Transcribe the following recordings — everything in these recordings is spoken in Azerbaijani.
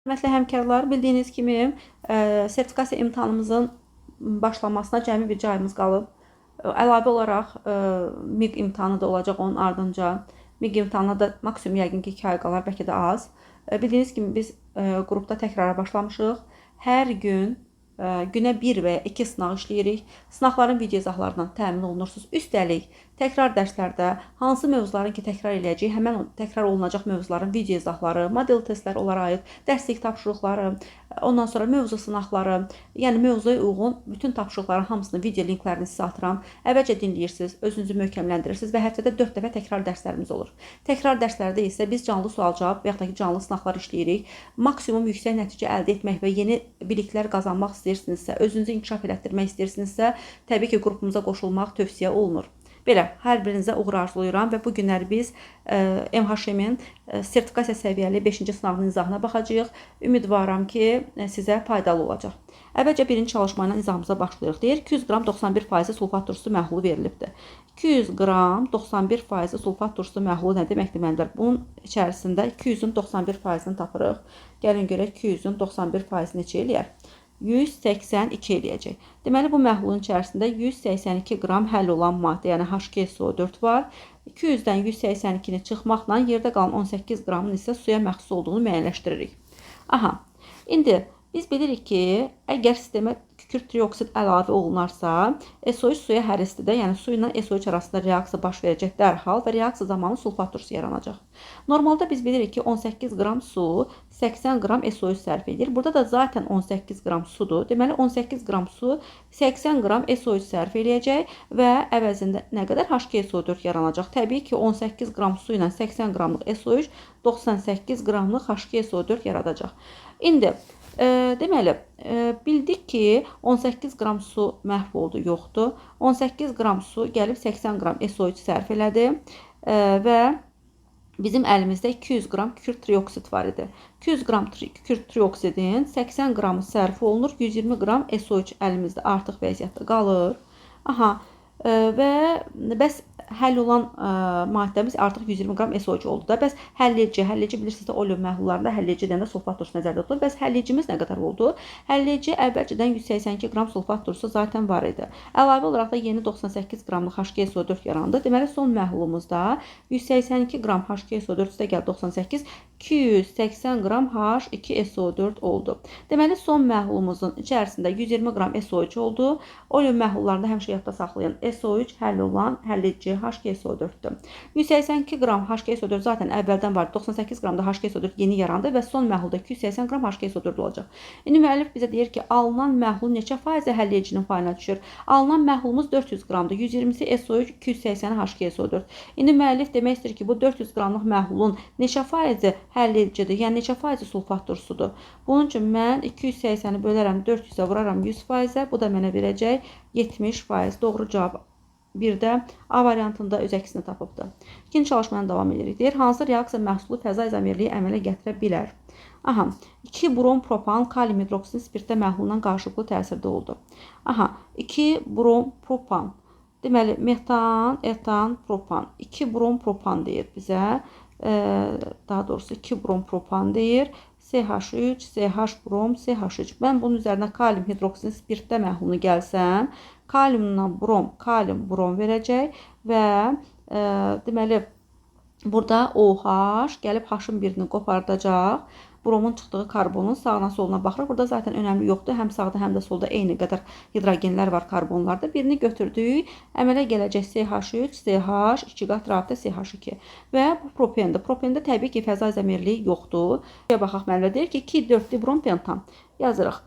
Hörmətli həmkarlar, bildiyiniz kimi sertifikasiya imtahanımızın başlamasına cəmi bir ayımız qalıb. Əlavə olaraq MİQ imtahanı da olacaq onun ardınca. MİQ imtahanına da maksimum yəqin ki 2 ay qalar, bəlkə də az. Bildiyiniz kimi biz qrupda təkrara başlamışıq. Hər gün günə 1 və ya 2 sınaq işləyirik. Sınaqların video izahlarından təmin olunursunuz. Üstəlik, təkrar dərslərdə hansı mövzuların ki təkrar eləyəcəyik, həmən o təkrar olunacaq mövzuların video izahları, model testlər onlara aid, dərslik tapşırıqları, ondan sonra mövzu sınaqları, yəni mövzuya uyğun bütün tapşırıqların hamısını video linklərini sizə atıram. Əvvəlcə dinləyirsiniz, özünüzü möhkəmləndirirsiniz və həftədə 4 dəfə təkrar dərslərimiz olur. Təkrar dərslərdə isə biz canlı sual-cavab və ya da ki canlı sınaqlar işləyirik. Maksimum yüksək nəticə əldə etmək və yeni biliklər qazanmaq istəyirsinizsə, özünüzü inkişaf elətdirmək istəyirsinizsə, təbii ki qrupumuza qoşulmaq tövsiyə olunur. Belə, hər birinizə uğur arzulayıram və bu günləri biz MHM-in sertifikasiya səviyyəli 5-ci sınavının izahına baxacağıq. Ümidvaram ki, sizə faydalı olacaq. Əvvəlcə birinci çalışma ilə izahımıza başlayırıq. Deyir, 200 qram 91% sulfat turşusu məhlulu verilibdir. 200 qram 91% sulfat turşusu məhlulu nə deməkdir mənimlər? Bunun içərisində 200-ün 91%-ni tapırıq. Gəlin görək 200-ün 91%-ni neçə eləyər? 182 eləyəcək. Deməli, bu məhlulun içərisində 182 qram həll olan maddə, yəni H2SO4 var. 200-dən 182-ni çıxmaqla yerdə qalan 18 qramın isə suya məxsus olduğunu müəyyənləşdiririk. Aha, indi biz bilirik ki, əgər sistemə kükürt trioksid əlavə olunarsa, SO3 suya hərislidir, yəni su ilə SO3 arasında reaksiya baş verəcək dərhal və reaksiya zamanı sulfat turşusu yaranacaq. Normalda biz bilirik ki, 18 qram su 80 qram SO3 sərf edir. Burada da zaten 18 qram sudur. Deməli, 18 qram su 80 qram SO3 sərf eləyəcək və əvəzində nə qədər H2SO4 yaranacaq? Təbii ki, 18 qram su ilə 80 qramlıq SO3 98 qramlıq H2SO4 yaradacaq. İndi, deməli, bildik ki, 18 qram su məhv oldu, yoxdur. 18 qram su gəlib 80 qram SO3 sərf elədi və bizim əlimizdə 200 qram kükürt trioksid var idi. 200 qram kükürt trioksidin 80 qramı sərf olunur, 120 qram SO3 əlimizdə artıq vəziyyətdə qalır. Aha, və bəs həll olan maddəmiz artıq 120 qram SO3 oldu da. Bəs həlləyici bilirsiniz də oleum məhlullarında həlləyici deyəndə sulfat turşusu nəzərdə tutulur. Bəs həlləyicimiz nə qədər oldu? Həlləyici əvvəlcədən 182 qram sulfat turşusu zaten var idi. Əlavə olaraq da yeni 98 qramlıq H2SO4 yarandı. Deməli, son məhlulumuzda 182 qram H2SO4 üstə gəl 98, 280 qram H2SO4 oldu. Deməli, son məhlulumuzun içərisində 120 qram SO3 oldu. Oleum məhlullarında həmişə yadda saxlayan SO3 həll olan həlləyici H2SO4'dür. 182 qram H2SO4 zaten əvvəldən var. 98 qram da H2SO4 yeni yarandı və son məhlulda 280 qram H2SO4 olacaq. İndi müəllif bizə deyir ki, alınan məhlul neçə faizə həlləyicinin payına düşür? Alınan məhlulumuz 400 qramdır. 120-si SO3, 280-i H2SO4. İndi müəllif demək istəyir ki, bu 400 qramlıq məhlulun neçə faizi həlləyicidir? Yəni neçə faizi sulfat turşusudur? Bunun üçün mən 280-i bölərəm 400-ə, vuraram 100%-ə. Bu da mənə verəcək 70%. Doğru cavab 1-də A variantında öz əksini tapıbdır. İkinci çalışmadan davam edirik. Deyir, hansı reaksiya məhsulu fəza izomerliyi əmələ gətirə bilər? Aha, 2 brom propan kalium hidroksidin spirtdə məhlulundan qarşılıqlı təsirdə oldu. Aha, 2 brom propan. Deməli, metan, etan, propan. 2 brom propan deyir bizə. Daha doğrusu 2 brom propan deyir. CH3, CH brom, CH3. Mən bunun üzərinə kalium hidroksidin spirtdə məhlulunu gəlsəm, kaliumdan brom, kalium brom verəcək və deməli, burada OH gəlib H-ın birini qopardacaq. Bromun çıxdığı karbonun sağına soluna baxırıq. Burada zaten önəmli yoxdur. Həm sağda, həm də solda eyni qədər hidrogenlər var karbonlarda. Birini götürdük. Əmələ gələcək CH3, CH, 2 qat rabitə CH2. Və bu propendir. Propende təbii ki, fəza izomerliyi yoxdur. Baxaq müəllimə deyir ki, 2,4 brom pentan. Yazırıq.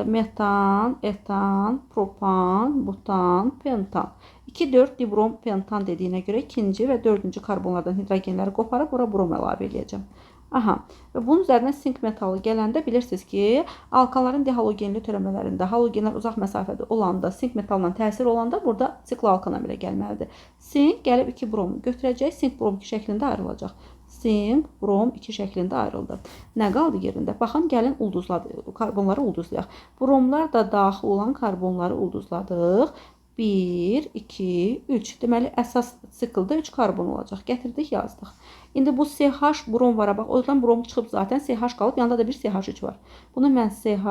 Metan, etan, propan, butan, pentan. 2,4 dibrom pentan dediyinə görə ikinci və dördüncü karbonlardan hidrogenləri qoparıb bura brom əlavə edəcəm. Aha, və bunun üzərinə sink metalı gələndə bilirsiniz ki, alkanların dihalogenli törəmələrində halogenlər uzaq məsafədə olanda, sink metalla təsir olanda burada sikloalkan əmələ gəlməlidir. Sink gəlib 2 bromu götürəcək, sink brom 2 şəklində ayrılacaq. Sink, brom 2 şəklində ayrıldı. Nə qaldı yerində? Baxın, gəlin ulduzladıq, karbonları ulduzlayaq. Bromlar da daxil olan karbonları ulduzladıq. 1, 2, 3. Deməli, əsas sikldə 3 karbon olacaq. Gətirdik, yazdıq. İndi bu CH brom var. Bax, oradan brom çıxıb zaten CH qalıb. Yanında da bir CH3 var. Bunu mən CH,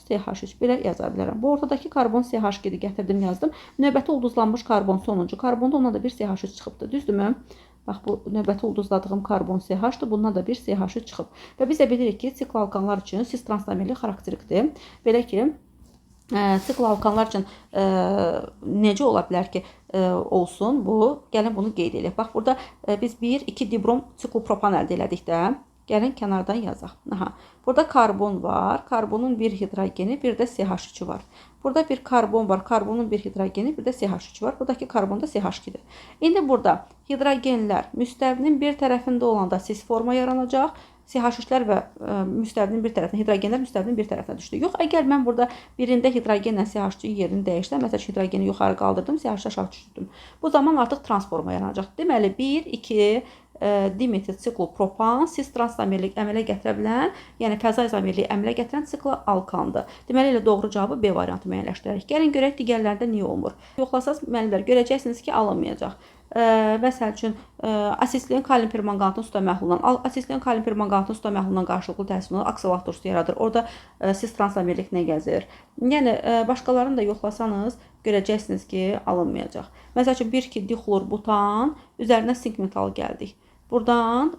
CH3 belə yaza bilərəm. Bu ortadakı karbon CH idi. Gətirdim, yazdım. Növbəti ulduzlanmış karbon sonuncu karbonda ondan da bir CH3 çıxıbdı. Düzdürmü? Bax, bu növbəti ulduzladığım karbon CH-dır. Bundan da bir CH3 çıxıb. Və biz də bilirik ki, sikl alkanlar üçün cis transdamirlik xarakterikdir. Belə ki, sikl alkanlar üçün necə ola bilər ki, olsun bu? Gəlin bunu qeyd edək. Bax, burada biz 1-2 dibrom siklopropan əldə elədik də. Gəlin kənardan yazaq. Aha. Burada karbon var. Karbonun bir hidrogeni, bir də CH3 var. Burada bir karbon var. Karbonun bir hidrogeni, bir də CH3 var. Buradakı karbon da CH2-dir. İndi burada hidrogenlər müstəvinin bir tərəfində olanda cis forma yaranacaq. CH3-lər və müstəvinin bir tərəfinə, hidrogenlər müstəvinin bir tərəfinə düşdü. Yox, əgər mən burada birində hidrogenlə CH3-ün yerini dəyişsəm, məsələn, hidrogeni yuxarı qaldırdım, CH3-ü aşağı düşürdüm. Bu zaman artıq transforma yaranacaq. Deməli, 1, 2 dimetil siklopropan cis transdamirlik əmələ gətirə bilən, yəni fəza izomerliyi əmələ gətirən sikl alkandır. Deməli, elə doğru cavabı B variantı müəyyənləşdirək. Gəlin görək digərlərdə niyə olmur. Yoxlasaz müəllimlər görəcəksiniz ki, alınmayacaq. Məsəl üçün, asitlein kalium permanganatın suda məhlulundan, asitlein kalium permanganatın suda məhlulundan qarşılıqlı təsir olunur, oksidator su yaradır. Orada cis transdamirlik nə gəzir? Yəni, başqalarını da yoxlasanız, görəcəksiniz ki, alınmayacaq. Məsəl üçün, 1-2 dixlor butan, üzərinə sink metalı gəldik. Buradan,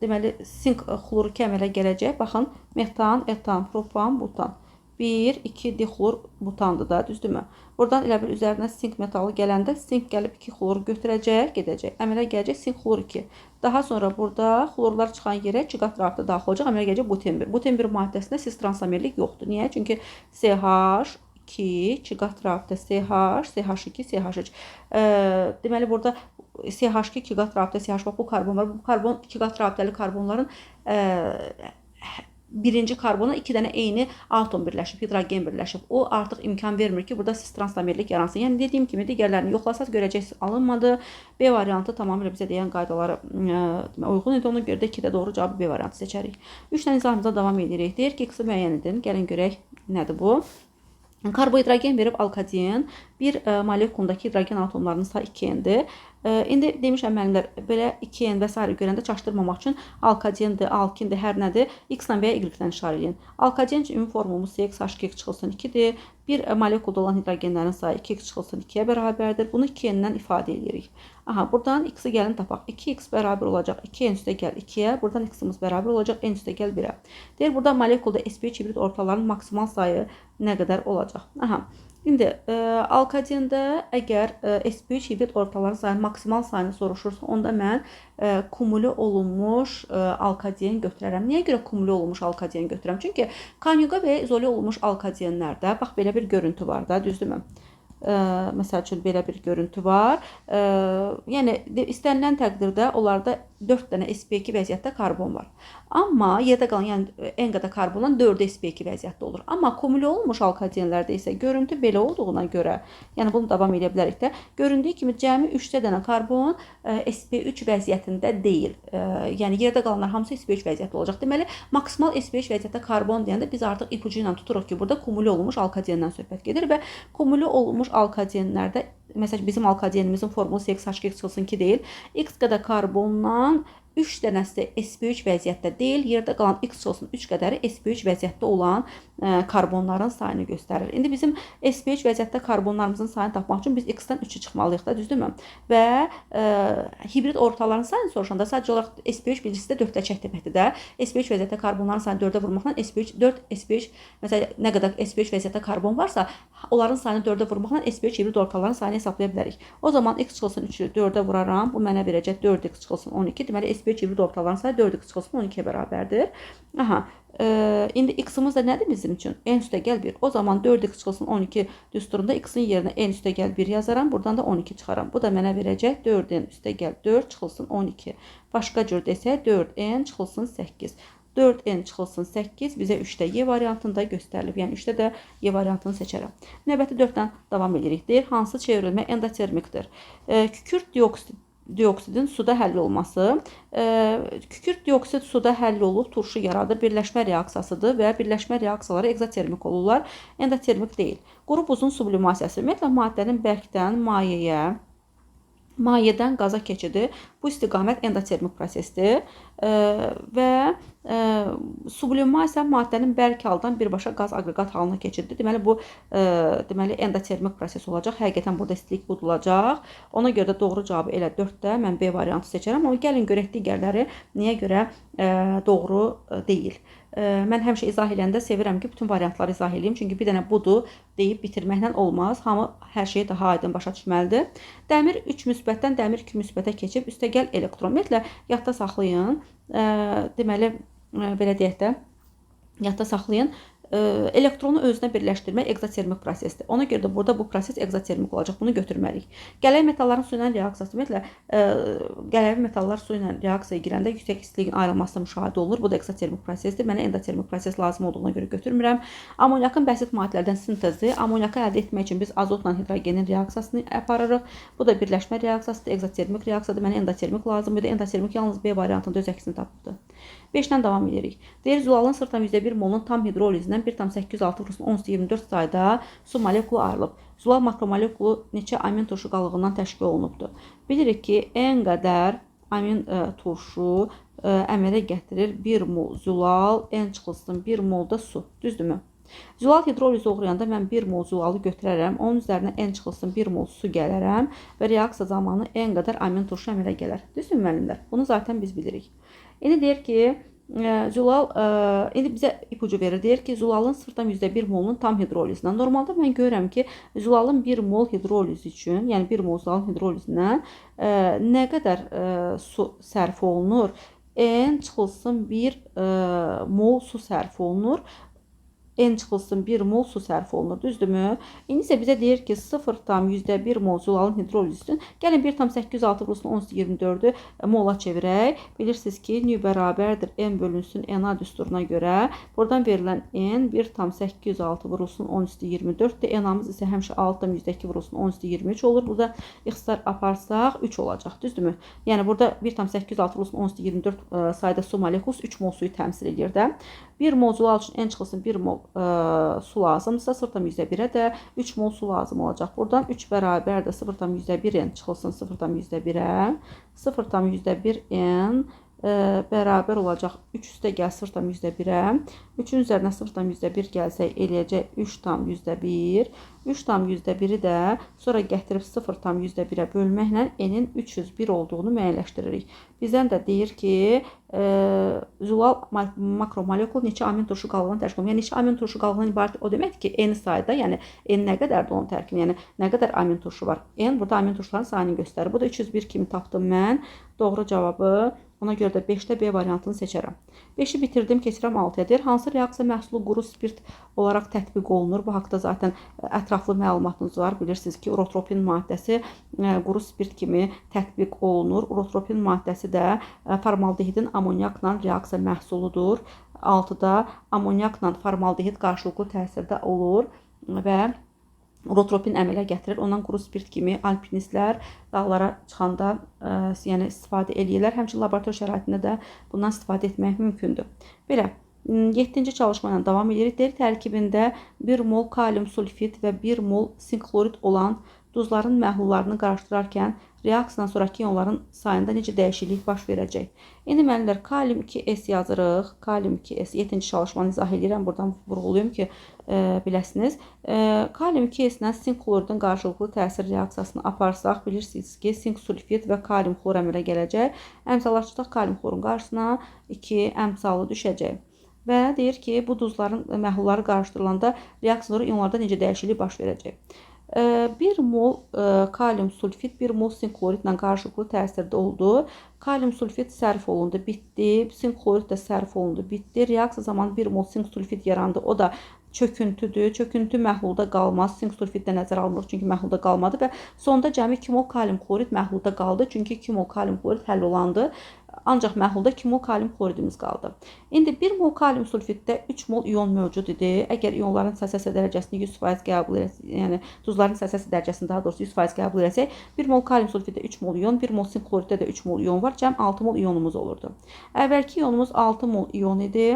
deməli, sink xloru əmələ gələcək. Baxın, metan, etan, propan, butan. 1, 2 dixlor butandır da, düzdürmü? Buradan elə bir üzərinə sink metalı gələndə sink gəlib 2 xloru götürəcək, gedəcək. Əmələ gələcək sink xlor 2. Daha sonra burada xlorlar çıxan yerə 2 qat rahatda daxil olacaq. Əmələ gələcək buten 1. Buten 1 maddəsində cis transdamirlik yoxdur. Niyə? Çünki CH 2 qat rabitə CH, CH2, CH3. Deməli, burada CH2 2 qat rabitə CH, bu karbon var. Bu karbon 2 qat rabitəli karbonların birinci karbona 2 dənə eyni atom birləşib, hidrogen birləşib. O artıq imkan vermir ki, burada cis transdamirlik yaransın. Yəni, dediyim kimi, digərlərini yoxlasaq görəcəksiniz, alınmadı. B variantı tamamilə bizə deyən qaydalara uyğun idi. Ona görə də 2-də doğru cavabı B variantı seçərik. 3-dən izahımıza davam edirik. Deyir ki, X-i müəyyən edin. Gəlin görək, nədir bu? Karbohidrogen verib alkaden, bir molekulundakı hidrogen atomlarının sayı 2N-dir. İndi demişəm müəllimlər, belə 2N və s. görəndə çaşdırmamaq üçün alkadendir, alkindir, hər nədir? X-dən və ya Y-dən işarə edin. Alkaden üçün ümumi formulumuz CXH2 çıxılsın 2-dir. Bir molekulda olan hidrogenlərin sayı 2x çıxılsın 2-yə bərabərdir. Bunu 2N-dən ifadə edirik. Aha, buradan X-i gəlin tapaq. 2x bərabər olacaq 2N üstə gəl 2-yə. Buradan X-imiz bərabər olacaq N üstə gəl 1-ə. Deyir, burada molekulda sp3 hibrid ortaların maksimal sayı nə qədər olacaq? Aha. İndi, alkadendə əgər sp3 hibrid ortaların sayı maksimal sayını soruşursa, onda mən kumule olunmuş alkaden götürərəm. Niyə görə kumule olunmuş alkaden götürərəm? Çünki konjuga və izole olunmuş alkadenlərdə, bax, belə bir görüntü var da, düzdürmü? Məsəl üçün, belə bir görüntü var. Yəni, istənilən təqdirdə onlarda 4 dənə sp2 vəziyyətdə karbon var. Amma yerdə qalan, yəni N qədər karbondan 4 sp2 vəziyyətdə olur. Amma kumule olunmuş alkadenlərdə isə görüntü belə olduğuna görə, yəni bunu davam edə bilərik də, göründüyü kimi cəmi 3 dənə karbon sp3 vəziyyətində deyil. Yəni yerdə qalanlar hamısı sp3 vəziyyətdə olacaq. Deməli, maksimal sp3 vəziyyətdə karbon deyəndə biz artıq ipucu ilə tuturuq ki, burada kumule olunmuş alkadendən söhbət gedir və kumule olunmuş alkadenlərdə, məsələn, bizim alkadenimizin formulu CXH2 çıxılsın 2 deyil. X qədər karbondan 3 dənəsi sp3 vəziyyətdə deyil, yerdə qalan X çıxılsın 3 qədəri sp3 vəziyyətdə olan karbonların sayını göstərir. İndi bizim sp3 vəziyyətdə karbonlarımızın sayını tapmaq üçün biz X-dən 3-ü çıxmalıyıq da, düzdürmü? Və hibrid ortaların sayını soruşanda sadəcə olaraq sp3 birincisi də 4-də çəkdəməkdir də. sp3 vəziyyətdə karbonların sayını 4-ə vurmaqla 4 sp3, məsələn, nə qədər sp3 vəziyyətdə karbon varsa, onların sayını 4-ə vurmaqla sp3 hibrid ortaların sayını hesablaya bilərik. O zaman X çıxılsın 3-ü 4-ə vuraram, bu mənə verəcək 4X çıxılsın 12, deməli sp3 hibrid ortaların sayı 4x çıxılsın 12-yə bərabərdir. Aha, indi X-imiz də nədir bizim üçün? N üstə gəl 1. O zaman 4x çıxılsın 12 düsturunda X-in yerinə N üstə gəl 1 yazaram. Buradan da 12 çıxaram. Bu da mənə verəcək 4N üstə gəl 4 çıxılsın 12. Başqa cür desək 4N çıxılsın 8. 4N çıxılsın 8 bizə 3-də Y variantında göstərilib. Yəni 3-də də Y variantını seçərəm. Növbəti 4-dən davam edirik. Deyir, hansı çevrilmə endotermikdir? Kükürt dioksid dioksidin suda həll olması. Kükürt dioksid suda həll olub turşu yaradır. Birləşmə reaksiyasıdır və birləşmə reaksiyaları egzotermik olurlar, endotermik deyil. Quru buzun sublimasiyası ümumiyyətlə maddənin bərkdən mayədən qaza keçidi. Bu istiqamət endotermik prosesdir və sublimasiya maddənin bərk haldan birbaşa qaz aqreqat halına keçididir. Deməli, bu endotermik proses olacaq. Həqiqətən burada istilik budulacaq. Ona görə də doğru cavabı elə 4-də mən B variantı seçərəm. Amma gəlin görək digərləri niyə görə doğru deyil. Mən həmişə izah edəndə sevirəm ki, bütün variantları izah edeyim. Çünki bir dənə budur deyib bitirməklə olmaz. Hamı hər şeyi daha aydın başa düşməlidir. Dəmir 3 müsbətdən dəmir 2 müsbətə keçib, üstəgəl elektron. Ümumiyyətlə, yadda saxlayın. Deməli, belə deyək də, yadda saxlayın. Elektronu özünə birləşdirmək egzotermik prosesdir. Ona görə də burada bu proses egzotermik olacaq. Bunu götürməliyik. Qələvi metalların su ilə reaksiyası. Ümumiyyətlə, qələvi metallar su ilə reaksiyaya girəndə yüksək istiliyin ayrılması müşahidə olunur. Bu da egzotermik prosesdir. Mənə endotermik proses lazım olduğuna görə götürmürəm. Amonyakın bəsit maddələrdən sintezi. Amonyakı əldə etmək üçün biz azotla hidrogenin reaksiyasını aparırıq. Bu da birləşmə reaksiyasıdır. Egzotermik reaksiyadır. Mənə endotermik lazımdır. Endotermik yalnız B variantında öz əksini tapıbdır. 5-dən davam edirik. Deyir, zulalın 0,1 molunun tam hidrolizindən 1,806/1024 sayda su molekulu ayrılıb. Zulal makromolekulu neçə amin turşu qalığından təşkil olunubdur? Bilirik ki, n qədər amin turşu əmələ gətirir 1 mol zulal, n çıxılsın 1 molda su. Düzdürmü? Zulal hidroliz uğrayanda mən 1 mol zulalı götürərəm, onun üzərinə n çıxılsın 1 mol su gələrəm və reaksiya zamanı n qədər amin turşu əmələ gələr. Düzdürmü müəllimlər? Bunu zaten biz bilirik. İndi deyir ki, zulal, indi bizə ipucu verir. Deyir ki, zulalın 0,1 molunun tam hidrolizindən. Normalda mən görürəm ki, zulalın 1 mol hidrolizi üçün, yəni 1 mol zulalın hidrolizindən nə qədər su sərf olunur? N çıxılsın 1 mol su sərf olunur. N çıxılsın 1 mol su sərf olunur, düzdürmü? İndi isə bizə deyir ki, 0,1 mol zulalın hidrolizi üçün gəlin 1,806/1024-ü mola çevirək. Bilirsiniz ki, nü bərabərdir n bölünsün n-a düsturuna görə. Buradan verilən n 1,806/1024-dür. n-amız isə həmişə 6,2/1023 olur. Burada ixtisar aparsaq 3 olacaq, düzdürmü? Yəni burada 1,806/1024 sayda su molekulusu 3 mol suyu təmsil edir də. 1 mol zulal üçün n çıxılsın 1 mol su lazımdırsa 0,1-ə də 3 mol su lazım olacaq. Buradan 3 bərabər də 0,1 n çıxılsın 0,1-ə. 0,1 n bərabər olacaq 3 üstə gəl 0,1-ə. 3-ün üzərinə 0,1 gəlsək eləyəcək 3,1. 3,1-i də sonra gətirib 0,1-ə bölməklə n-in 301 olduğunu müəyyənləşdiririk. Bizdən də deyir ki, zulal makromolekul neçə amin turşu qalığından təşkil olunur. Yəni, neçə amin turşu qalığından ibarət o deməkdir ki, n sayda, yəni n nə qədərdir onun tərkibi, yəni nə qədər amin turşu var. N burada amin turşuların sayını göstərir. Bu da 301 kimi tapdım mən. Doğru cavabı. Ona görə də 5-də B variantını seçərəm. 5-i bitirdim, keçirəm 6-ya. Deyir, hansı reaksiya məhsulu quru spirt olaraq tətbiq olunur? Bu haqda zaten ətraflı məlumatınız var. Bilirsiniz ki, urotropin maddəsi quru spirt kimi tətbiq olunur. Urotropin maddəsi də formaldehidin amonyakla reaksiya məhsuludur. 6-da amonyakla formaldehid qarşılıqlı təsirdə olur və urotropin əmələ gətirir. Ondan quru spirt kimi alpinistlər dağlara çıxanda yəni istifadə edirlər. Həmçinin laborator şəraitində də bundan istifadə etmək mümkündür. Belə, 7-ci çalışma ilə davam edirik. Deyir, tərkibində 1 mol kalium sulfit və 1 mol sinklorid olan duzların məhlullarını qarışdırarkən reaksiyadan sonraki ionların sayında necə dəyişiklik baş verəcək? İndi müəllimlər, kalium 2S yazırıq. Kalium 2S, 7-ci çalışmanı izah edirəm. Buradan vurğuluyum ki, biləsiniz. Kalium 2S-lə sink kloridin qarşılıqlı təsir reaksiyasını aparsaq, bilirsiniz ki, sink sulfit və kalium xlor əmələ gələcək. Əmsallaşdıraq kalium xlorun qarşısına 2 əmsalı düşəcək. Və deyir ki, bu duzların məhlulları qarışdırılanda reaksiyonda ionlarda necə dəyişiklik baş verəcək? 1 mol kalium sulfit 1 mol sink kloridlə qarşılıqlı təsirdə oldu. Kalium sulfit sərf olundu, bitdi. Sink klorid də sərf olundu, bitdi. Reaksiya zamanı 1 mol sink sulfit yarandı. O da çöküntüdür. Çöküntü məhlulda qalmaz. Sink sulfit də nəzərə alınır, çünki məhlulda qalmadı və sonda cəmi 2 mol kalium klorid məhlulda qaldı. Çünki 2 mol kalium klorid həll olandı. Ancaq məhlulda 2 mol kalium xloridimiz qaldı. İndi 1 mol kalium sulfitdə 3 mol ion mövcud idi. Əgər ionların səsəsə dərəcəsini 100% qəbul etsək, yəni duzların səsəsə dərəcəsini daha doğrusu 100% qəbul etsək, 1 mol kalium sulfitdə 3 mol ion, 1 mol sink xloriddə də 3 mol ion var. Cəm 6 mol ionumuz olurdu. Əvvəlki ionumuz 6 mol ion idi.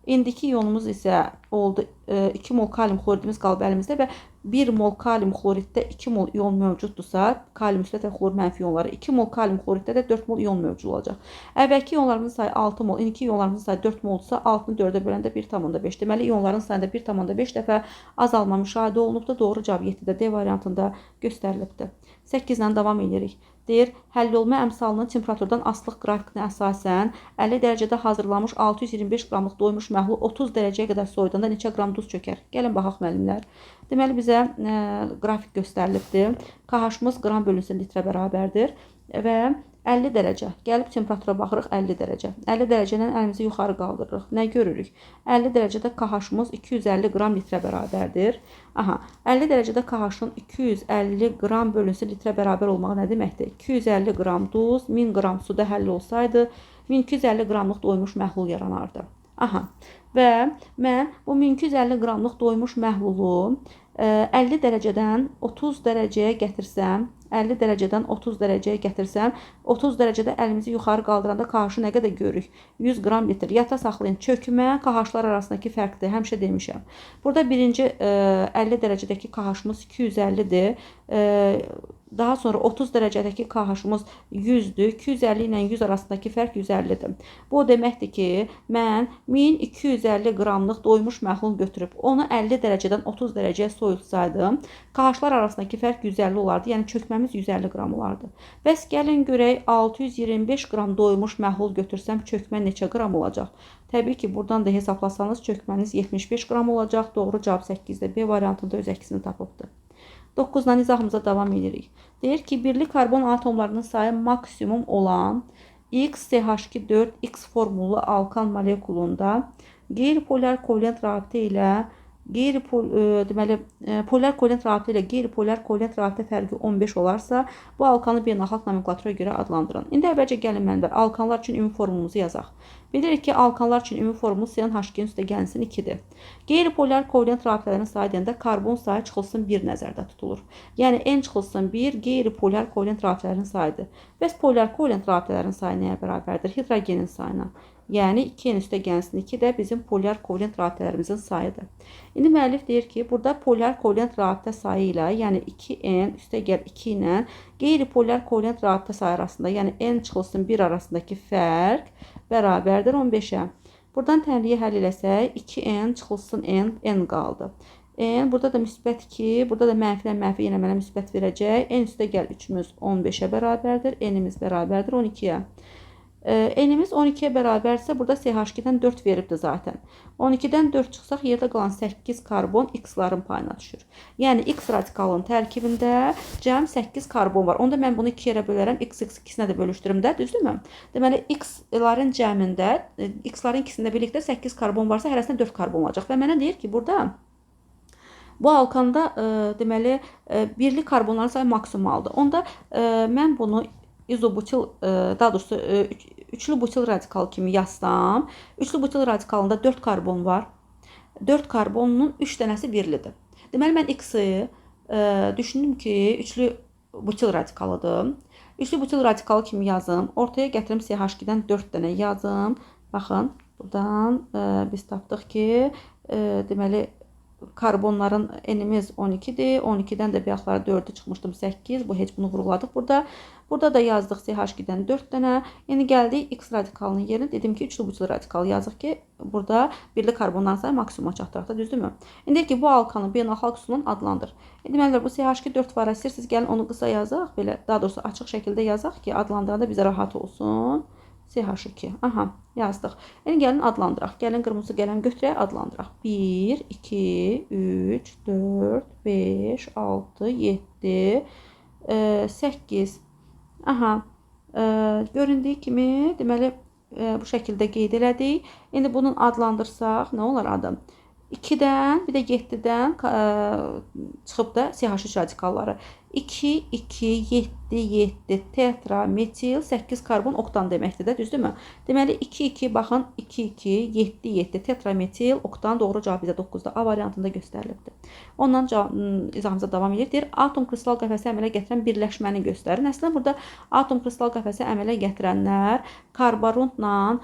İndiki ionumuz isə oldu 2 mol kalium xloridimiz qalıb əlimizdə və 1 mol kalium xloriddə 2 mol ion mövcuddursa, kalium müsbət və xlor mənfi ionları, 2 mol kalium xloriddə də 4 mol ion mövcud olacaq. Əvvəlki ionlarımızın sayı 6 mol, indiki ionlarımızın sayı 4 molsa, 6-nı 4-ə böləndə 1,5. Deməli, ionların sayında 1,5 dəfə azalma müşahidə olunubdur. Doğru cavab 7-də D variantında göstərilibdir. 8 ilə davam edirik. Deyir, həll olma əmsalının temperaturdan asılılıq qrafikinə əsasən 50 dərəcədə hazırlanmış 625 qramlıq doymuş məhlul 30 dərəcəyə qədər soyudanda neçə qram duz çökər? Gəlin baxaq müəllimlər. Deməli, bizə qrafik göstərilibdir. KH-mız qram bölünsün litrə bərabərdir və 50 dərəcə. Gəlib temperatura baxırıq 50 dərəcə. 50 dərəcədən əlimizi yuxarı qaldırırıq. Nə görürük? 50 dərəcədə KH-mız 250 qram litrə bərabərdir. Aha, 50 dərəcədə KH-ın 250 qram bölünsün litrə bərabər olmağı nə deməkdir? 250 qram duz 1000 qram suda həll olsaydı 1250 qramlıq doymuş məhlul yaranardı. Aha, və mən bu 1250 qramlıq doymuş məhlulu 50 dərəcədən 30 dərəcəyə gətirsəm, 50 dərəcədən 30 dərəcəyə gətirsəm, 30 dərəcədə əlimizi yuxarı qaldıranda KH-ı nə qədər görürük? 100 qram litr. Yadda saxlayın, çökmə KH-lar arasındakı fərqdir. Həmişə demişəm. Burada birinci 50 dərəcədəki KH-mız 250-dir. Daha sonra 30 dərəcədəki KH-mız 100-dür. 250 ilə 100 arasındakı fərq 150-dir. Bu o deməkdir ki, mən 1250 qramlıq doymuş məhlul götürüb onu 50 dərəcədən 30 dərəcəyə soyulsaydım, KH-lar arasındakı fərq 150 olardı. Yəni çökməmiz 150 qram olardı. Bəs gəlin görək 625 qram doymuş məhlul götürsəm çökmə neçə qram olacaq? Təbii ki, buradan da hesablasanız çökməniz 75 qram olacaq. Doğru cavab 8-də B variantında öz əksini tapıbdır. 9-dan izahımıza davam edirik. Deyir ki, birlik karbon atomlarının sayı maksimum olan XCH2 X formullu alkan molekulunda qeyri-polar kovalent rabitə ilə polar kovalent rabitə ilə qeyri-polar kovalent rabitə fərqi 15 olarsa, bu alkanı beynəlxalq nomenklaturaya görə adlandırın. İndi əvvəlcə gəlin mənbər alkanlar üçün ümumi formulumuzu yazaq. Bilirik ki, alkanlar üçün ümumi formulumuz CnH2-nin üstəgəlsin 2-dir. Qeyri-polar kovalent rabitələrin sayı deyəndə karbon sayı çıxılsın 1 nəzərdə tutulur. Yəni N çıxılsın 1 qeyri-polar kovalent rabitələrin sayıdır. Bəs polar kovalent rabitələrin sayı nəyə bərabərdir? Hidrogenin sayına. Yəni 2N üstəgəlsin 2 də bizim polar kovalent rabitələrimizin sayıdır. İndi müəllif deyir ki, burada polar kovalent rabitə sayı ilə, yəni 2N üstəgəl 2 ilə qeyri-polar kovalent rabitə sayı arasında, yəni N çıxılsın 1 arasındakı fərq bərabərdir 15-ə. Buradan tənliyi həll eləsək, 2N çıxılsın N qaldı. N, burada da müsbət 2, burada da mənfi ilə mənfi yenə mənə müsbət verəcək. N üstəgəl 3-müz 15-ə bərabərdir, N-imiz bərabərdir 12-yə. N-imiz 12-yə bərabərsə, burada CH2-dən 4 veribdir zaten. 12-dən 4 çıxsaq, yerdə qalan 8 karbon X-ların payına düşür. Yəni, X radikalının tərkibində cəm 8 karbon var. Onda mən bunu 2 yerə bölərəm, X ikisinə də bölüşdürüm də, düzdürmü? Deməli, X-ların cəmində, X-ların ikisində birlikdə 8 karbon varsa, hərəsində 4 karbon olacaq. Və mənə deyir ki, burada bu alkanda deməli, birlik karbonların sayı maksimaldır. Onda mən bunu izobutil, daha doğrusu üçlü butil radikal kimi yazsam, üçlü butil radikalında 4 karbon var. 4 karbonun 3 dənəsi birlidir. Deməli, mən X-i düşündüm ki, üçlü butil radikalıdır. Üçlü butil radikalı kimi yazım. Ortaya gətirim CH2-dən 4 dənə yazım. Baxın, buradan biz tapdıq ki, deməli, karbonların N-imiz 12-dir. 12-dən də bayaqları 4-ü çıxmışdım 8. Bu heç bunu vurğuladıq burada. Burada da yazdıq CH2-dən 4 dənə. Yəni gəldik X radikalının yerinə. Dedim ki, üçlü butil radikal yazıq ki, burada birli karbonların sayı maksimuma çatdıraq da, düzdürmü? İndi ki, bu alkanı beynəlxalq üsulundan adlandır. Deməli, bu CH2 4 var. İstəyirsiniz, gəlin onu qısa yazaq, belə, daha doğrusu açıq şəkildə yazaq ki, adlandıranda bizə rahat olsun. CH2. Aha, yazdıq. Yəni, gəlin adlandıraq. Gəlin qırmızı qələm götürək, adlandıraq. 1, 2, 3, 4, 5, 6, 7, 8. Aha, göründüyü kimi, deməli, bu şəkildə qeyd elədik. İndi bunun adlandırsaq, nə olar adı? 2-dən, bir də 7-dən çıxıb da CH3 radikalları. 2, 2, 7, 7 tetrametil 8 karbon oktan deməkdir də, düzdürmü? Deməli 2, 2, baxın 2, 2, 7, 7 tetrametil oktan doğru cavab bizə 9-da A variantında göstərilibdir. Ondan izahımıza davam edir. Deyir, atom kristal qəfəsi əmələ gətirən birləşməni göstərin. Əslində burada atom kristal qəfəsi əmələ gətirənlər karbonla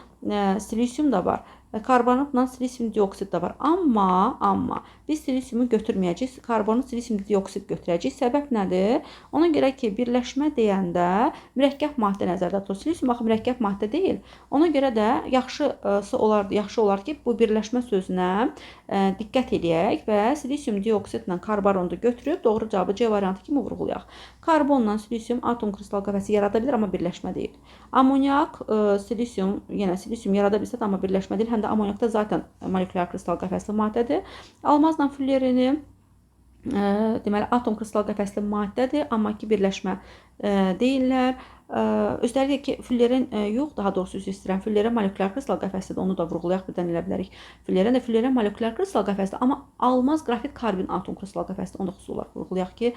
silisyum da var. Karbonatla silisyum dioksid də var. Amma biz silisyumu götürməyəcəyik. Karbonat, silisyum dioksid götürəcəyik. Səbəb nədir? Ona görə ki, birləşmə deyəndə mürəkkəb maddə nəzərdə tutulur. Silisyum axı mürəkkəb maddə deyil. Ona görə də yaxşı olar ki, bu birləşmə sözünə diqqət edək və silisyum dioksidlə karbonu götürüb doğru cavabı C variantı kimi vurğulayaq. Karbonla silisyum atom kristal qəfəsi yarada bilir, amma birləşmə deyil. Amonyak, silisyum, yenə silisyum yarada bilsə də, amma birləşmə deyil. Həm də amonyakda zaten molekulyar kristal qəfəsli maddədir. Almazla fullerini deməli atom kristal qəfəsli maddədir, amma ki birləşmə deyirlər. Özləri ki, fullerin yox, daha doğrusu üzr istəyirəm. Fullerin molekulyar kristal qəfəslidir, onu da vurğulayaq, birdən elə bilərik. Fullerin molekulyar kristal qəfəslidir, amma almaz, qrafit, karbon atom kristal qəfəslidir. Onu da xüsusi olaraq vurğulayaq ki,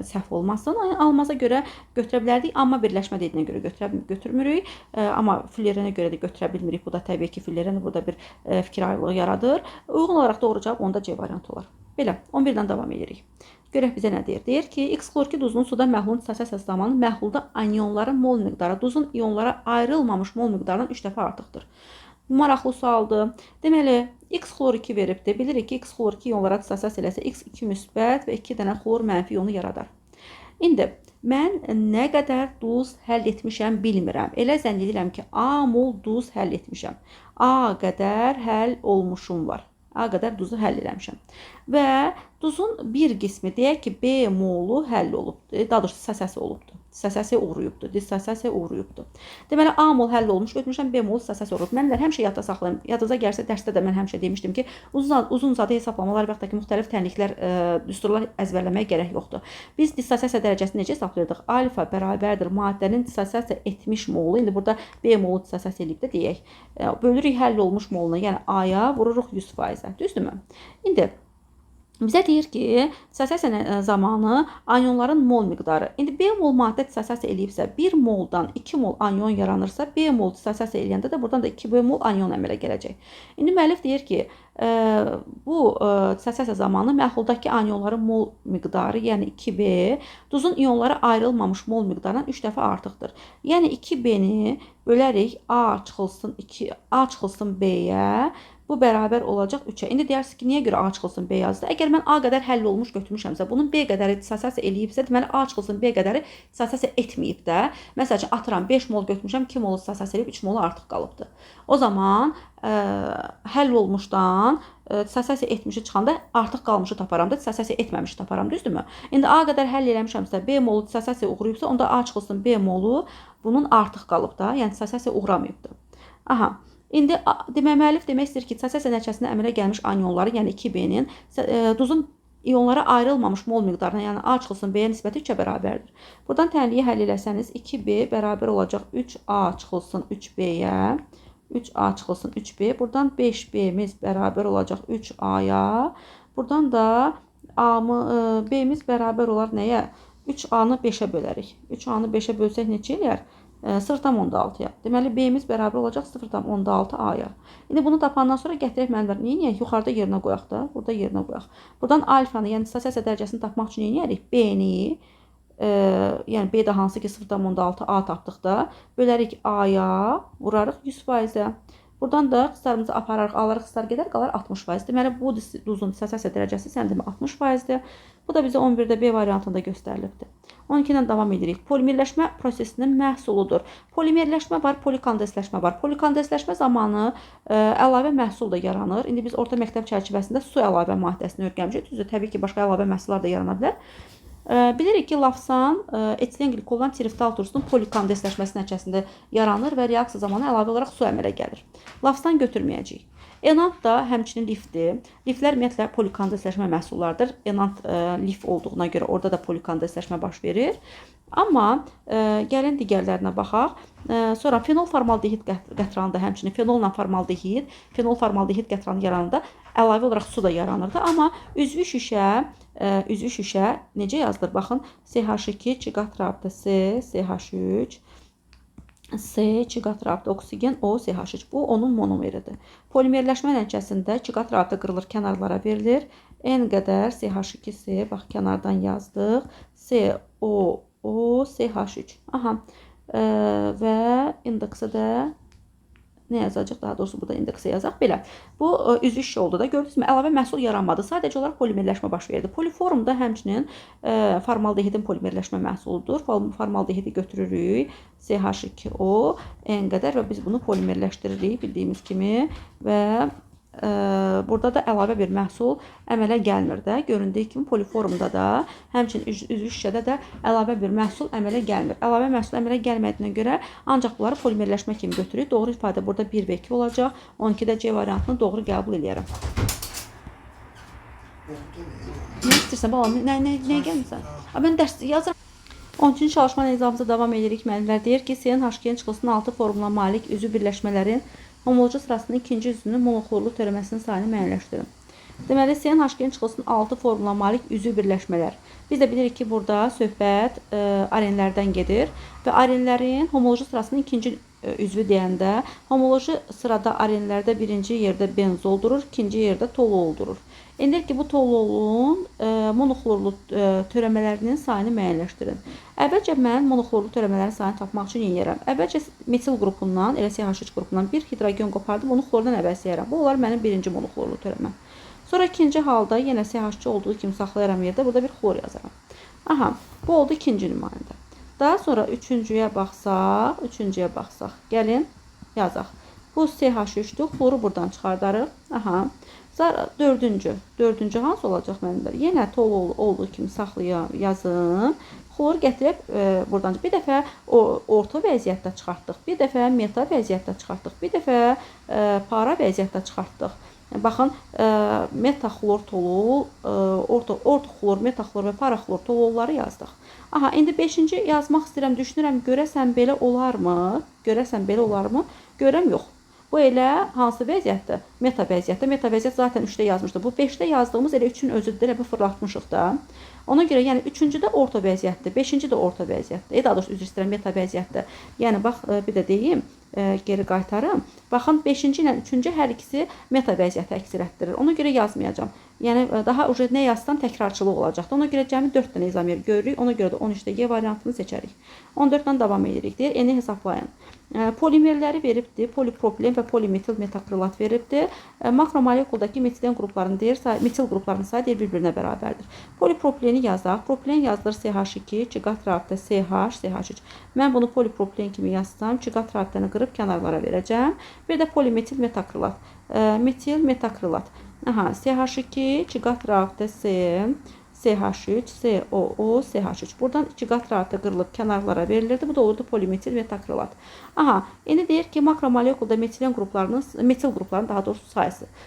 səhv olmasın. Almaza görə götürə bilərdik, amma birləşmə dediyinə görə götürmürük. Amma fullerinə görə də götürə bilmirik. Bu da təbii ki, fullerin burada bir fikir ayrılığı yaradır. Uyğun olaraq doğru cavab onda C variantı olar. Belə, 11-dən davam edirik. Görək bizə nə deyir? Deyir ki, X xlorki duzunun suda məhlulun dissosiasiyası zamanı məhlulda anyonların mol miqdarı duzun iyonlara ayrılmamış mol miqdarından 3 dəfə artıqdır. Maraqlı sualdır. Deməli, X xlor2 veribdir. Bilirik ki, X xlor2 iyonlara dissosiasiya eləsə X2 müsbət və 2 dənə xlor mənfi iyonu yaradar. İndi mən nə qədər duz həll etmişəm bilmirəm. Elə zənn edirəm ki, A mol duz həll etmişəm. A qədər həll olmuşum var. A qədər duzu həll eləmişəm. Və duzun bir qismi deyək ki, B molu həll olubdur. Daha doğrusu dissosiasiya olubdur. Dissosiasiya uğrayıbdır. Deməli, A mol həll olmuş, götürmüşəm, B mol dissosiasiya uğrayıb. Mənlər həmişə yadda saxlayın. Yadınıza gəlsə, dərsdə də mən həmişə demişdim ki, uzun-uzadı hesablamalar və yaxud da ki, müxtəlif tənliklər, düsturlar əzbərləməyə gərək yoxdur. Biz dissosiasiya dərəcəsini necə hesablayırdıq? Alfa bərabərdir maddənin dissosiasiya etmiş molu. İndi burada B molu dissosiasiya eləyib də deyək. Bölürük həll olmuş moluna, yəni A-ya vururuq 100%. Düzdürmü? İndi bizə deyir ki, dissosiasiya zamanı anyonların mol miqdarı. İndi B mol maddə dissosiasiya eləyibsə, 1 moldan 2 mol anyon yaranırsa, B mol dissosiasiya eləyəndə də buradan da 2B mol anyon əmələ gələcək. İndi müəllif deyir ki, bu dissosiasiya zamanı məhluldakı anyonların mol miqdarı, yəni 2B, duzun iyonlara ayrılmamış mol miqdarından 3 dəfə artıqdır. Yəni 2B-ni bölərik A çıxılsın B-yə. Bu bərabər olacaq 3-ə. İndi deyirsiniz ki, niyə görə A çıxılsın B yazdı? Əgər mən A qədər həll olmuş götürmüşəmsə, bunun B qədəri dissosiasiya eləyibsə, deməli A çıxılsın B qədəri dissosiasiya etməyib də. Məsəl üçün, atıram 5 mol götürmüşəm, 2 mol dissosiasiya eləyib, 3 mol artıq qalıbdır. O zaman həll olmuşdan dissosiasiya etmişi çıxanda artıq qalmışı taparam da, dissosiasiya etməmişi taparam, düzdürmü? İndi A qədər həll eləmişəmsə, B molu dissosiasiya uğrayıbsa, onda A çıxılsın B molu bunun artıq qalıb da, yəni dissosiasiya uğramayıbdır. Aha. İndi müəllif demək istəyir ki, dissosiasiya nəticəsində əmələ gəlmiş anyonları, yəni 2B-nin duzun iyonlara ayrılmamış mol miqdarına, yəni A çıxılsın B-yə nisbəti 3-ə bərabərdir. Buradan tənliyi həll eləsəniz, 2B bərabər olacaq 3A çıxılsın 3B-yə, 3A çıxılsın 3B. Buradan 5B-miz bərabər olacaq 3A-ya. Buradan da B-miz bərabər olar nəyə? 3A-nı 5-ə bölərik. 3A-nı 5-ə bölsək neçə eləyər? 0,6-ya. Deməli, B-miz bərabər olacaq 0,6A-ya. İndi bunu tapandan sonra gətirək mənbər. Neyini? Yuxarıda yerinə qoyaq da. Burada yerinə qoyaq. Buradan alfanı, yəni dissosiasiya dərəcəsini tapmaq üçün neyini? B-ni, yəni B-də hansı ki 0,6A tapdıq da, bölərik A-ya, vurarıq 100%-ə. Buradan da xısarımızı apararıq, alırıq, xısar gedər, qalar 60%. Deməli, bu duzun dissosiasiya dərəcəsi sən demə 60%-dir. Bu da bizə 11-də B variantında göstərilibdir. 12-dən davam edirik. Polimerləşmə prosesinin məhsuludur. Polimerləşmə var, polikondensləşmə var. Polikondensləşmə zamanı əlavə məhsul da yaranır. İndi biz orta məktəb çərçivəsində su əlavə maddəsini öyrənmişik. Düzdür, təbii ki, başqa əlavə məhsullar da yarana bilər. Bilirik ki, lafsan etilen glikoldan tiriftal tursunun polikondensləşməsi nəticəsində yaranır və reaksiya zamanı əlavə olaraq su əmələ gəlir. Lafsan götürməyəcəyik. Enant da həmçinin lifdir. Liflər ümumiyyətlə polikondensləşmə məhsullardır. Enant lif olduğuna görə orada da polikondensləşmə baş verir. Amma gəlin digərlərinə baxaq. Sonra fenol formaldehid qətranı da həmçinin fenolla formaldehid qətranı yarananda əlavə olaraq su da yaranırdı. Amma üzvü şüşə necə yazılır? Baxın, CH2 2 qat rabitə C, CH3 C 2 qat rabitə oksigen O CH3. Bu onun monomeridir. Polimerləşmə nəticəsində 2 qat rabitə qırılır, kənarlara verilir. N qədər CH2C, bax kənardan yazdıq. CO O CH3. Aha. Və indeksə də nə yazacaq? Daha doğrusu burada indeksə yazaq. Belə. Bu üzvü şüşə oldu da. Gördünüzmü? Əlavə məhsul yaranmadı. Sadəcə olaraq polimerləşmə baş verdi. Poliforum da həmçinin formaldehidin polimerləşmə məhsuludur. Formaldehidi götürürük. CH2O N qədər və biz bunu polimerləşdiririk bildiyimiz kimi və burada da əlavə bir məhsul əmələ gəlmir də. Göründüyü kimi poliforumda da, həmçinin üzvü şüşədə də əlavə bir məhsul əmələ gəlmir. Əlavə məhsul əmələ gəlmədiyinə görə ancaq bunları polimerləşmə kimi götürürük. Doğru ifadə burada 1 və 2 olacaq. 12-də C variantını doğru qəbul edərəm. Nə istəyirsən balam? Nəyə gəlmirsən? Mən dərs yazıram. 13-cü çalışma nizamımıza davam edirik. Müəllimlər deyir ki, CnH2-nin çıxılsının 6 formula malik üzvü birləşmələrin homoloji sırasının ikinci üzvünün monoxlorlu törəməsinin sayını müəyyənləşdirin. Deməli, CnH2-nin çıxılsının 6 formula malik üzvü birləşmələr. Biz də bilirik ki, burada söhbət arenlərdən gedir və arenlərin homoloji sırasının ikinci üzvü deyəndə homoloji sırada arenlərdə birinci yerdə benzol durur, ikinci yerdə toluol durur. İndi ki, bu toluolun monoxlorlu törəmələrinin sayını müəyyənləşdirin. Əvvəlcə mən monoxlorlu törəmələrin sayını tapmaq üçün yeyərəm. Əvvəlcə metil qrupundan, elə CH3 qrupundan bir hidrogen qopardıb onu xlordan əvəzləyərəm. Bu olar mənim birinci monoxlorlu törəməm. Sonra ikinci halda yenə CH2 olduğu kimi saxlayaram yerdə. Burada bir xlor yazaram. Aha, bu oldu ikinci nümayəndə. Daha sonra üçüncüyə baxsaq. Gəlin, yazaq. Bu CH3'dür. Xloru buradan çıxardarıq. Aha. Dördüncü hansı olacaq mənimlər? Yenə toluol olduğu kimi yazın. Xloru gətirib buradan bir dəfə orta vəziyyətdə çıxartdıq. Bir dəfə meta vəziyyətdə çıxartdıq. Bir dəfə para vəziyyətdə çıxartdıq. Baxın, metaxlor toluol, ortoxlor, metaxlor və paraxlor toluolları yazdıq. Aha, indi 5-ci yazmaq istəyirəm, düşünürəm, görəsən belə olarmı? Görəm, yox. Bu elə hansı vəziyyətdir? Meta vəziyyətdir. Meta vəziyyət zaten 3-də yazmışdı. Bu 5-də yazdığımız elə 3-ün özüdür, elə fırlatmışıq da. Ona görə, yəni 3-cü də orta vəziyyətdir, 5-ci də orta vəziyyətdir. Daha doğrusu üzr istəyirəm, meta vəziyyətdir. Yəni bax, bir də deyim, geri qaytarım. Baxın, 5-ci ilə 3-cü hər ikisi meta vəziyyəti əksir etdirir. Ona görə yazmayacağım. Yəni daha nə yazsam təkrarçılıq olacaqdır. Ona görə cəmi 4 dənə izomer görürük. Ona görə də 13-də Y variantını seçərik. 14-dən davam edirik. Deyir, N-i hesablayın. Polimerləri veribdir. Polipropilen və polimetil metakrilat veribdir. Makromolekuldakı metil qruplarının sayı deyir bir-birinə bərabərdir. Polipropileni yazaq. Propilen yazılır CH2, 2 qat rabitə CH, CH3. Mən bunu polipropilen kimi yazsam, 2 qat rabitəni qırıb kənarlara verəcəm. Bir də polimetil metakrilat. Metil metakrilat. Aha, CH2, 2 qat rabitə C, CH3, COO, CH3. Buradan 2 qat rabitə qırılıb kənarlara verilirdi. Bu da olurdu polimetil metakrilat. Aha, indi deyir ki, makromolekulda metil qruplarının daha doğrusu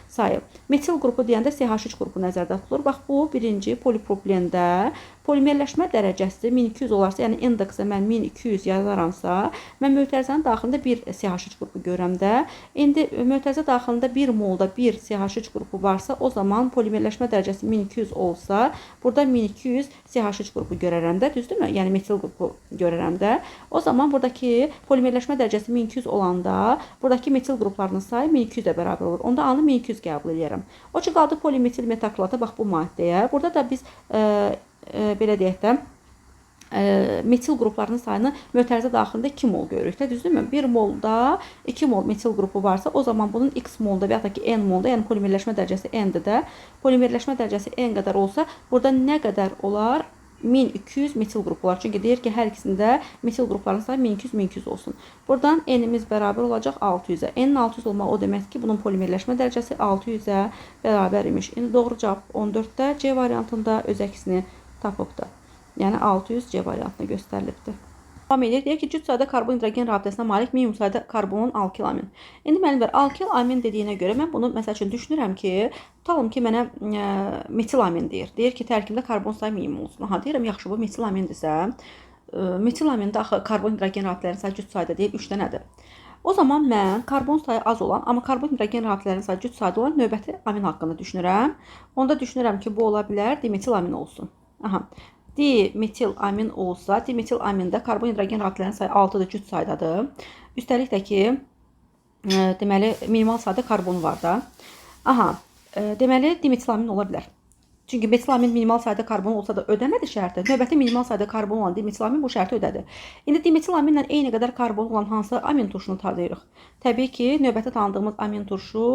sayı. Metil qrupu deyəndə CH3 qrupu nəzərdə tutulur. Bax, bu birinci polipropilenda polimerləşmə dərəcəsi 1200 olarsa, yəni indeksə mən 1200 yazaramsa, mən mötərizənin daxilində bir CH3 qrupu görəm də. İndi mötərizə daxilində 1 molda bir CH3 qrupu varsa, o zaman polimerləşmə dərəcəsi 1200 olsa, burada 1200 CH3 qrupu görərəm də, düzdürmü? Yəni metil qrupu görərəm də. O zaman buradakı polimerləşmə dərəcəsi 1200 olanda, buradakı metil qruplarının sayı 1200-ə bərabər olur. Onda anı 1200 qəbul edirəm. O ki, qaldı polimetil metakrilata, bax bu maddəyə. Burada da biz belə deyək də, metil qruplarının sayını mötərizə daxilində 2 mol görürük də, düzdürmü? 1 molda 2 mol metil qrupu varsa, o zaman bunun x molda və ya da ki n molda, yəni polimerləşmə dərəcəsi n-dir də, polimerləşmə dərəcəsi n qədər olsa, burada nə qədər olar? 1200 metil qrupu var. Çünki deyir ki, hər ikisində metil qruplarının sayı 1200 olsun. Buradan n-imiz bərabər olacaq 600-ə. N-in 600 olmaq o demək ki, bunun polimerləşmə dərəcəsi 600-ə bərabər imiş. İndi doğru cavab 14-də C variantında öz əksini tapıbdır. Yəni 600 C variantına göstərilibdir. Davam edir. Deyir ki, cüt sayda karbon hidrogen rabitəsinə malik minimum sayda karbonun alkil amin. İndi müəllimlər, alkil amin dediyinə görə mən bunu məsəl üçün düşünürəm ki, tutalım ki, mənə metil amin deyir. Deyir ki, tərkibində karbon sayı minimum olsun. Aha, deyirəm, yaxşı, bu metil amindirsə, metil amində axı karbon hidrogen rabitələrinin sayı cüt sayda deyil, 3 dənədir. O zaman mən karbon sayı az olan, amma karbon hidrogen rabitələrinin sayı cüt sayda olan növbəti amin haqqında düşünürəm. Onda düşünürəm ki, bu ola bilər dimetil amin olsun. Aha. Dimetil amin olsa, dimetil amində karbon hidrogen rabitələrinin sayı 6-dır, cüt saydadır. Üstəlik də ki, deməli minimal sayda karbon var da. Aha. Deməli dimetil amin ola bilər. Çünki metilamin minimal sayda karbon olsa da ödəmədi şərti. Növbəti minimal sayda karbon olan dimetilamin bu şərti ödədi. İndi dimetilaminlə eyni qədər karbon olan hansı amin turşunu tanıyırıq? Təbii ki, növbəti tanıdığımız amin turşu,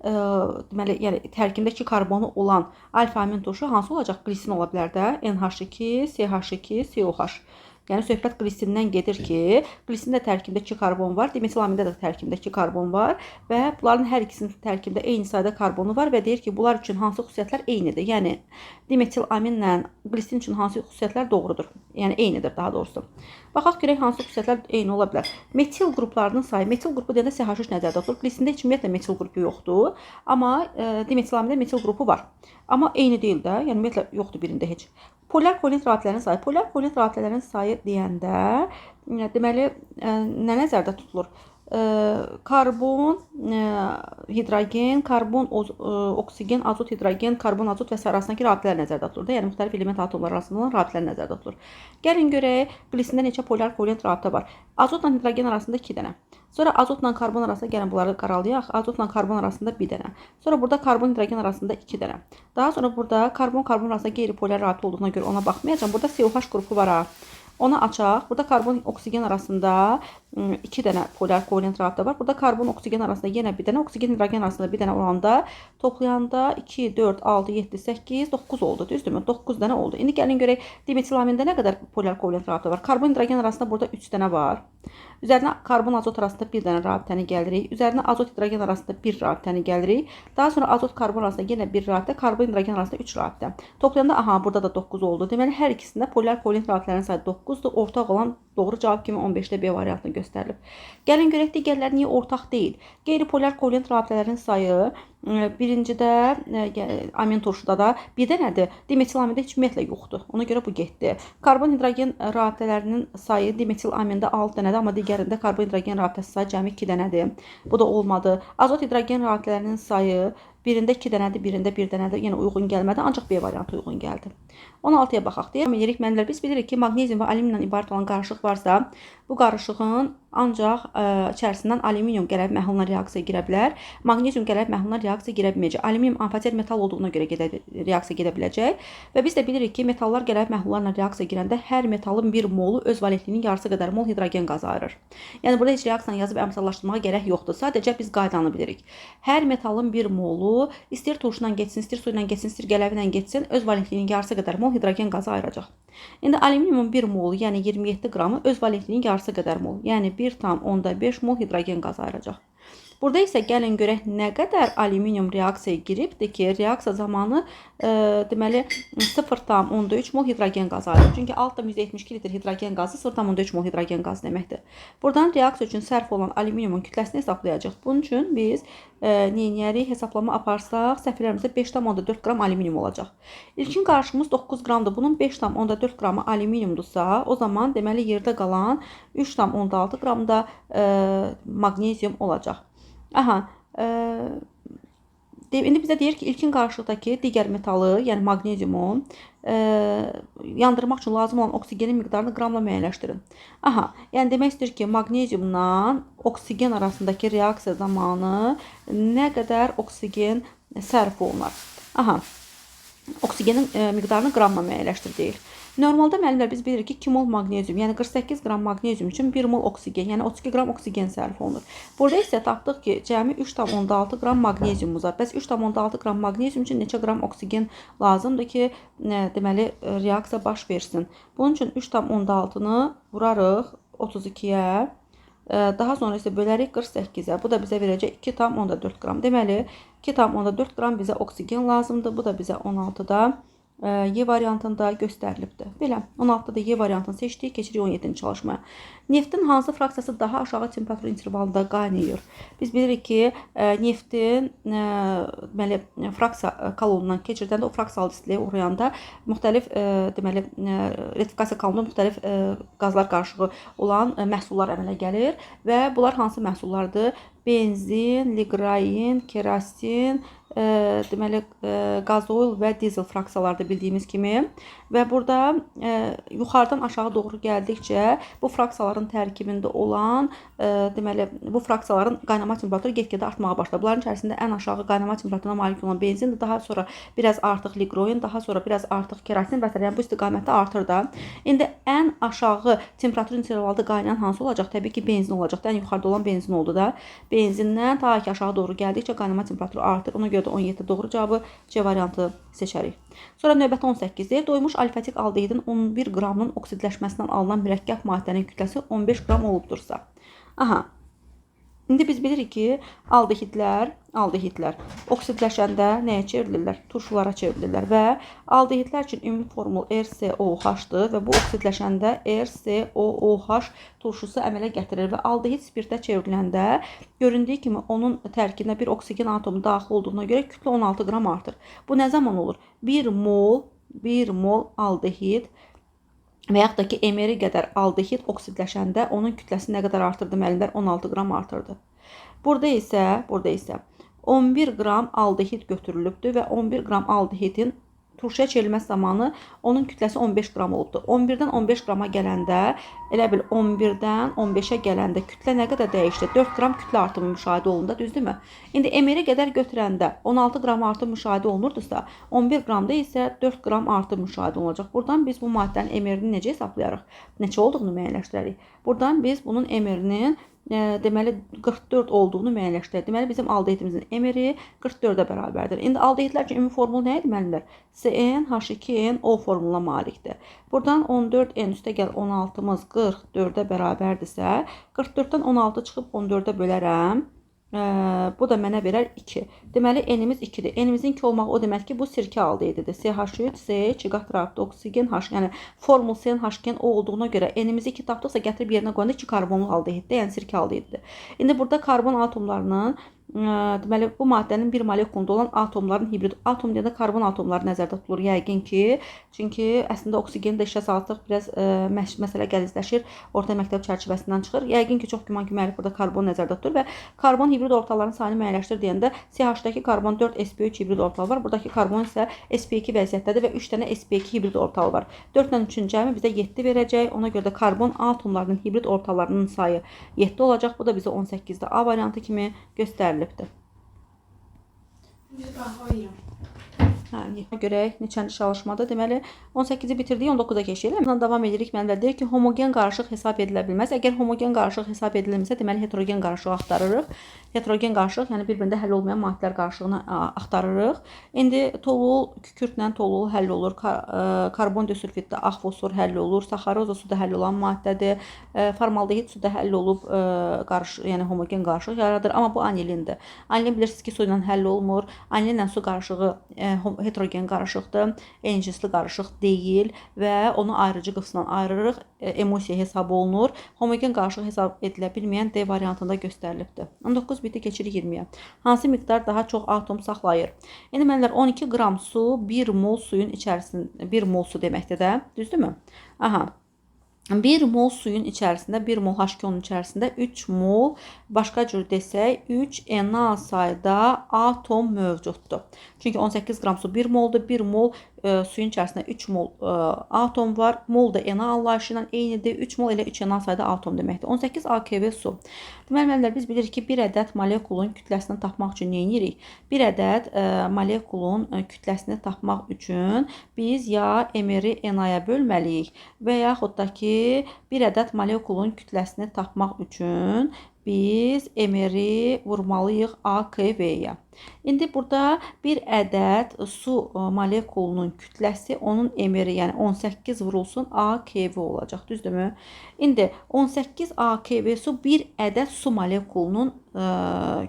deməli, yəni tərkibindəki karbonu olan alfa amin turşu hansı olacaq? Glisin ola bilər də. NH2, CH2, COH. Yəni söhbət glisindən gedir ki, glisində tərkibində 2 karbon var, dimetilamində də tərkibində 2 karbon var və bunların hər ikisinin tərkibində eyni sayda karbonu var və deyir ki, bunlar üçün hansı xüsusiyyətlər eynidir. Yəni dimetilaminlə glisin üçün hansı xüsusiyyətlər doğrudur. Yəni eynidir daha doğrusu. Baxaq görək hansı xüsusiyyətlər eyni ola bilər. Metil qruplarının sayı, metil qrupu deyəndə CH3 nəzərdə tutulur. Glisində heç ümumiyyətlə metil qrupu yoxdur, amma dimetilamində metil qrupu var. Amma eyni deyil də, yəni ümumiyyətlə yoxdur birində heç. Polar kovalent rabitələrin sayı. Polar kovalent rabitələrin sayı deyəndə, deməli, nə nəzərdə tutulur? Karbon, hidrogen, karbon, oksigen, azot, hidrogen, karbon, azot və s. arasındakı rabitələr nəzərdə tutulur. Yəni, müxtəlif element atomları arasında olan rabitələr nəzərdə tutulur. Gəlin görək, glisində neçə polar kovalent rabitə var. Azotla hidrogen arasında 2 dənə. Sonra azotla karbon arasında, gəlin bunları qaralayaq, azotla karbon arasında 1 dənə. Sonra burada karbon hidrogen arasında 2 dənə. Daha sonra burada karbon arasında qeyri-polar rabitə olduğuna görə ona baxmayacağım. Burada COH qrupu var ha. Onu açaq. Burada karbon oksigen arasında 2 dənə polar kovalent rabitə var. Burada karbon oksigen arasında yenə 1 dənə, oksigen hidrogen arasında 1 dənə olanda toplayanda 2, 4, 6, 7, 8, 9 oldu. Düzdürmü? 9 dənə oldu. İndi gəlin görək dimetilamində nə qədər polar kovalent rabitə var? Karbon hidrogen arasında burada 3 dənə var. Üzərinə karbon azot arasında 1 dənə rabitəni gəlirik. Üzərinə azot hidrogen arasında 1 rabitəni gəlirik. Daha sonra azot karbon arasında yenə 1 rabitə, karbon hidrogen arasında 3 rabitə. Toplayanda aha burada da 9 oldu. Deməli hər ikisində polar kovalent rabitələrin sayı 9-dur. Ortaq olan doğru cavab kimi 15-də B variantını göstərilib. Gəlin görək digərləri niyə ortaq deyil? Qeyri-polar kovalent rabitələrin sayı birincidə amin turşuda da 1 dənədir. Dimetilamində heç ümumiyyətlə yoxdur. Ona görə bu getdi. Karbon hidrogen rabitələrinin sayı dimetil amində 6 dənədir, amma digərində karbon hidrogen rabitəsi sayı cəmi 2 dənədir. Bu da olmadı. Azot hidrogen rabitələrinin sayı birində 2 dənədir, birində 1 dənədir. Yəni uyğun gəlmədi, ancaq B variantı uyğun gəldi. 16-ya baxaq. Deyirik mənlər, biz bilirik ki, maqnezium və alüminiumdan ibarət olan qarışıq varsa, bu qarışığın ancaq içərisindən alüminium qələb məhluluna reaksiya girə bilər. Maqnezium qələb məhluluna reaksiya girə bilməyəcək. Alüminium amfoter metal olduğuna görə reaksiya gedə biləcək. Və biz də bilirik ki, metallar qələb məhlullarla reaksiya girəndə hər metalın bir molu öz valentliyinin yarısı qədər mol hidrogen qazı ayırır. Yəni burada heç reaksiyanı yazıb əmsallaşdırmağa gərək yoxdur. Sadəcə biz qaydanı bilirik. Hər metalın bir molu istir turşuyla getsin, istir su ilə getsin, istir qələbi ilə getsin, öz valentliyinin yarısı qədər mol hidrogen qazı ayıracaq. İndi alüminiumun bir molu, yəni 27 qramı öz valentliyinin yarısı qədər mol, yəni 1,5 mol hidrogen qazı ayıracaq. Burada isə gəlin görək nə qədər alüminium reaksiyaya giribdir ki, reaksiya zamanı deməli 0,3 mol hidrogen qazı ayırır. Çünki altda 172 litr hidrogen qazı 0,3 mol hidrogen qazı deməkdir. Buradan reaksiya üçün sərf olan alüminiumun kütləsini hesablayacağıq. Bunun üçün biz neyniyərik? Hesablama aparsaq, səhvlərimizdə 5,4 qram alüminium olacaq. İlkin qarışığımız 9 qramdır. Bunun 5,4 qramı alüminiumdursa, o zaman deməli yerdə qalan 3,6 qramda maqnezium olacaq. Aha, indi bizə deyir ki, ilkin qarışıqdakı digər metalı, yəni maqneziumun yandırmaq üçün lazım olan oksigenin miqdarını qramla müəyyənləşdirin. Aha, yəni demək istəyir ki, maqneziumla oksigen arasındakı reaksiya zamanı nə qədər oksigen sərf olunar. Aha, oksigenin miqdarını qramla müəyyənləşdir deyil. Normalda müəllimlər biz bilirik ki, 2 mol maqnezium, yəni 48 qram maqnezium üçün 1 mol oksigen, yəni 32 qram oksigen sərf olunur. Burada isə tapdıq ki, cəmi 3,6 qram maqneziumumuz var. Bəs 3,6 qram maqnezium üçün neçə qram oksigen lazımdır ki, deməli, reaksiya baş versin. Bunun üçün 3,6-nı vurarıq 32-yə, daha sonra isə bölərik 48-ə. Bu da bizə verəcək 2,4 qram. Deməli, 2,4 qram bizə oksigen lazımdır. Bu da bizə 16-da Y variantında göstərilibdir. Belə 16-da Y variantını seçdik, keçirik 17-ci çalışmaya. Neftin hansı fraksiyası daha aşağı temperatur intervalında qaynayır? Biz bilirik ki, neftin deməli fraksiya kolonundan keçirdəndə o fraksiyalı istiliyə uğrayanda müxtəlif deməli retifikasiya kolonunda müxtəlif qazlar qarışığı olan məhsullar əmələ gəlir və bunlar hansı məhsullardır? Benzin, liqrain, kerasin, deməli qazoil və dizel fraksiyalarda bildiyimiz kimi və burada yuxarıdan aşağı doğru gəldikcə bu fraksiyaların tərkibində olan deməli bu fraksiyaların qaynama temperaturu get-gedə artmağa başlar. Bunların içərisində ən aşağı qaynama temperaturuna malik olan benzindir, daha sonra biraz artıq liqroin, daha sonra biraz artıq kerasin və s. Yəni bu istiqamətdə artır da. İndi ən aşağı temperatur intervalda qaynayan hansı olacaq? Təbii ki, benzin olacaq. Ən yuxarıda olan benzin oldu da. Benzindən ta ki aşağı doğru gəldikcə qaynama temperaturu artır. Ona görə 17 doğru cavabı C variantı seçərik. Sonra növbəti 18-dir. Doymuş alfatik aldehidin 11 qramının oksidləşməsindən alınan mürəkkəb maddənin kütləsi 15 qram olubdursa. Aha. İndi biz bilirik ki, aldehidlər oksidləşəndə nəyə çevrilirlər? Turşulara çevrilirlər və aldehidlər üçün ümumi formul RCOH-dır və bu oksidləşəndə RCOOH turşusu əmələ gətirir və aldehid spirtə çevriləndə göründüyü kimi onun tərkibinə bir oksigen atomu daxil olduğuna görə kütlə 16 qram artır. Bu nə zaman olur? 1 mol aldehid və yaxud da ki, ml qədər aldehid oksidləşəndə onun kütləsi nə qədər artır deməlilər? 16 qram artırdı. Burada isə 11 qram aldehid götürülübdür və 11 qram aldehidin turşuya çevrilməsi zamanı onun kütləsi 15 qram olubdur. 11-dən 15 qrama gələndə, elə bil 11-dən 15-ə gələndə kütlə nə qədər dəyişdi? 4 qram kütlə artımı müşahidə olundu, düzdürmü? İndi ml qədər götürəndə 16 qram artım müşahidə olunurdursa, 11 qramda isə 4 qram artım müşahidə olunacaq. Buradan biz bu maddənin ml-ni necə hesablayarıq? Neçə olduğunu müəyyənləşdirərik. Buradan biz bunun ml-nin deməli 44 olduğunu müəyyənləşdirdik. Deməli bizim aldehidimizin ml-i 44-ə bərabərdir. İndi aldehidlər üçün ümumi formulu nə idi müəllimlər? CnH2nO formuluna malikdir. Buradan 14n üstə gəl 16-mız 44-ə bərabərdirsə, 44-dən 16 çıxıb 14-ə bölərəm. Bu da mənə verər 2. Deməli, n-imiz 2-dir. N-imizin 2 olmaq o demək ki, bu sirkə aldehdidir. CH3, C, 2 qat oksigen H. Yəni, formul CnH2n O olduğuna görə n-imizi 2 tapdıqsa, gətirib yerinə qoyanda 2 karbonlu aldehiddir. Yəni, sirkə aldehdidir. İndi burada karbon atomlarının deməli, bu maddənin bir molekulunda olan atomların hibrid. Atom deyəndə karbon atomları nəzərdə tutulur yəqin ki. Çünki əslində oksigeni də işə salsaq biraz məsələ gəlizləşir. Orta məktəb çərçivəsindən çıxır. Yəqin ki, çox güman ki, müəllif burada karbon nəzərdə tutur və karbon hibrid ortaların sayını müəyyənləşdir deyəndə CH-dakı karbon 4 sp3 hibrid ortal var. Buradakı karbon isə sp2 vəziyyətdədir və 3 dənə sp2 hibrid ortal var. 4 ilə 3-ün cəmi bizə 7 verəcək. Ona görə də karbon atomlarının hibrid ortallarının sayı 7 olacaq. Bu da bizə 18-də A variantı kimi göstərilir. Görək neçənci çalışmada. Deməli 18-i bitirdik, 19-a keçirik. Bundan davam edirik. Mənimlə deyir ki, homogen qarışıq hesab edilə bilməz. Əgər homogen qarışıq hesab edilmirsə, deməli heterogen qarışığı axtarırıq. Heterogen qarışıq, yəni bir-birində həll olmayan maddələr qarışığını axtarırıq. İndi tolul kükürtlə tolul həll olur. Karbon disulfiddə ağ fosfor həll olur. Saxaroza suda həll olan maddədir. Formaldehid suda həll olub qarışıq, yəni homogen qarışıq yaradır. Amma bu anilindir. Anilin bilirsiniz ki, su ilə həll olmur. Anillə su qarışığı heterogen qarışıqdır, eyni cinsli qarışıq deyil və onu ayrıcı qıfsından ayırırıq, emulsiya hesab olunur. Homogen qarışıq hesab edilə bilməyən D variantında göstərilibdir. 19 biti keçirik 20-yə. Hansı miqdar daha çox atom saxlayır? Yəni mənlər 12 qram su 1 mol suyun içərisində, 1 mol su deməkdir də, düzdürmü? Aha. 1 mol suyun içərisində, 1 mol H2-nun içərisində 3 mol, başqa cür desək, 3 Na sayda atom mövcuddur. Çünki 18 qram su 1 moldur, 1 mol suyun içərisində 3 mol atom var. Mol da Na anlayışı ilə eynidir. 3 mol elə 3 Na sayda atom deməkdir. 18 AKV su. Deməli, müəllimlər, biz bilirik ki, bir ədəd molekulun kütləsini tapmaq üçün nə edirik? Bir ədəd molekulun kütləsini tapmaq üçün biz ya mR-i Na-ya bölməliyik və yaxud da ki, bir ədəd molekulun kütləsini tapmaq üçün biz mR-i vurmalıyıq AKV-yə. İndi burada bir ədəd su molekulunun kütləsi onun mR-i, yəni 18 vurulsun AKV olacaq, düzdürmü? İndi 18 AKV su bir ədəd su molekulunun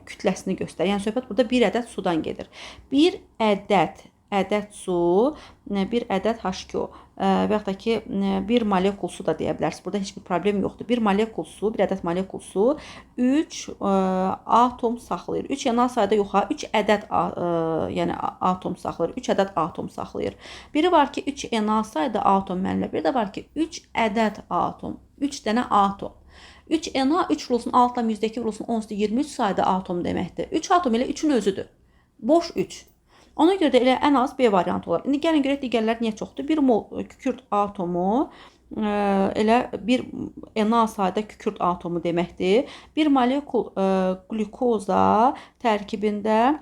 kütləsini göstərir. Yəni söhbət burada bir ədəd sudan gedir. Bir ədəd ədəd su, 1 ədəd H2O və yaxud da ki, 1 molekul su da deyə bilərsiniz. Burada heç bir problem yoxdur. 1 molekul su, 1 ədəd molekul su 3 atom saxlayır. 3 yəni sayda yox ha, 3 ədəd yəni atom saxlayır. 3 ədəd atom saxlayır. Biri var ki, 3 Na sayda atom mənlə, bir də var ki, 3 ədəd atom. 3 dənə atom. 3 Na 3 vurulsun 6 %2 vurulsun 10 23 sayda atom deməkdir. 3 atom elə 3-ün özüdür. Boş 3. Ona görə də elə ən az B variantı olar. İndi gəlin görək digərlər niyə çoxdur? 1 mol kükürt atomu elə 1 Na sayda kükürt atomu deməkdir. 1 molekul glukoza tərkibində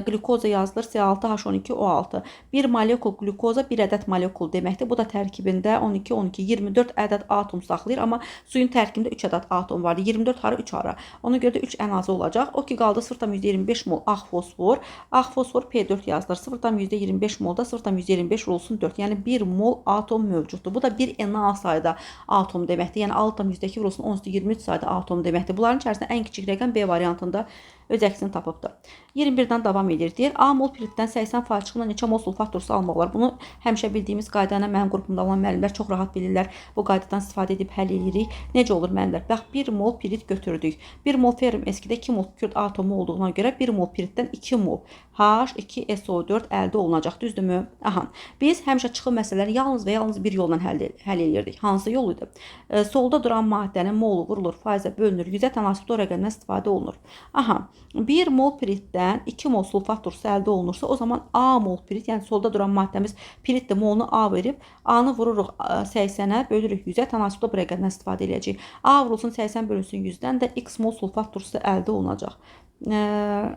glukoza yazılır C6H12O6. 1 molekul glukoza 1 ədəd molekul deməkdir. Bu da tərkibində 12, 12, 24 ədəd atom saxlayır. Amma suyun tərkibində 3 ədəd atom vardı. 24 hara 3 hara. Ona görə də 3 ən azı olacaq. O ki qaldı 0,25 mol ağ fosfor. Ağ fosfor P4 yazılır. 0,25 molda 0,25 vurulsun 4. Yəni 1 mol atom mövcuddur. Bu da 1 Na sayda atom deməkdir. Yəni 6,2 vurulsun 10-23 sayda atom deməkdir. Bunların içərisində ən kiçik rəqəm B variantında öz əksini tapıbdır. 21-dən davam edir. Deyir, A mol piritdən 80% çıxımla neçə mol sulfat turşusu almaq olar? Bunu həmişə bildiyimiz qayda ilə mənim qrupumda olan müəllimlər çox rahat bilirlər. Bu qaydadan istifadə edib həll edirik. Necə olur müəllimlər? Bax, 1 mol pirit götürdük. 1 mol ferrum eskidə 2 mol kükürt atomu olduğuna görə 1 mol piritdən 2 mol H2SO4 əldə olunacaq. Düzdürmü? Aha. Biz həmişə çıxım məsələlərini yalnız və yalnız bir yolla həll edirdik. Hansı yol idi? Solda duran maddənin molu vurulur, faizə bölünür, 100-ə tənasibli o rəqəmdən istifadə olunur. Aha. 1 mol piritdən 2 mol sulfat turşusu əldə olunursa, o zaman A mol pirit, yəni solda duran maddəmiz piritdir, molunu A verib, A-nı vururuq 80-ə, bölürük 100-ə, tənasibli bu rəqəmdən istifadə edəcəyik. A vurulsun 80 bölünsün 100-dən də X mol sulfat turşusu əldə olunacaq.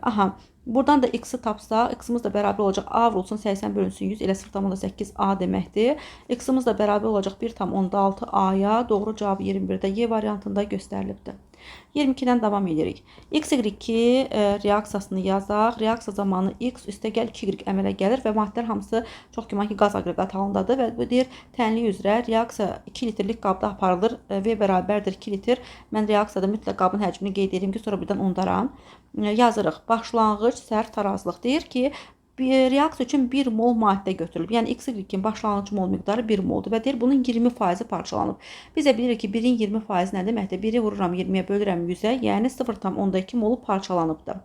Aha. Buradan da X-i tapsaq, X-imiz də bərabər olacaq. A vurulsun 80 bölünsün 100 elə 0,8 A deməkdir. X-imiz də bərabər olacaq 1,6 A-ya. Doğru cavabı 21-də Y variantında göstərilibdir. 22-dən davam edirik. XY2 reaksiyasını yazaq. Reaksiya zamanı X üstəgəl 2Y əmələ gəlir və maddələr hamısı çox güman ki, qaz aqreqat halındadır və bu deyir, tənlik üzrə reaksiya 2 litrlik qabda aparılır. V bərabərdir 2 litr. Mən reaksiyada mütləq qabın həcmini qeyd edim ki, sonra birdən unudaram. Yazırıq. Başlanğıc sərt tarazlıq deyir ki, reaksiya üçün 1 mol maddə götürülüb. Yəni XY2-in başlanğıc mol miqdarı 1 moldur və deyir bunun 20% parçalanıb. Biz də bilirik ki, 1-in 20% nə deməkdir? 1-i vururam 20-yə bölürəm 100-ə, yəni 0,2 molu parçalanıbdır.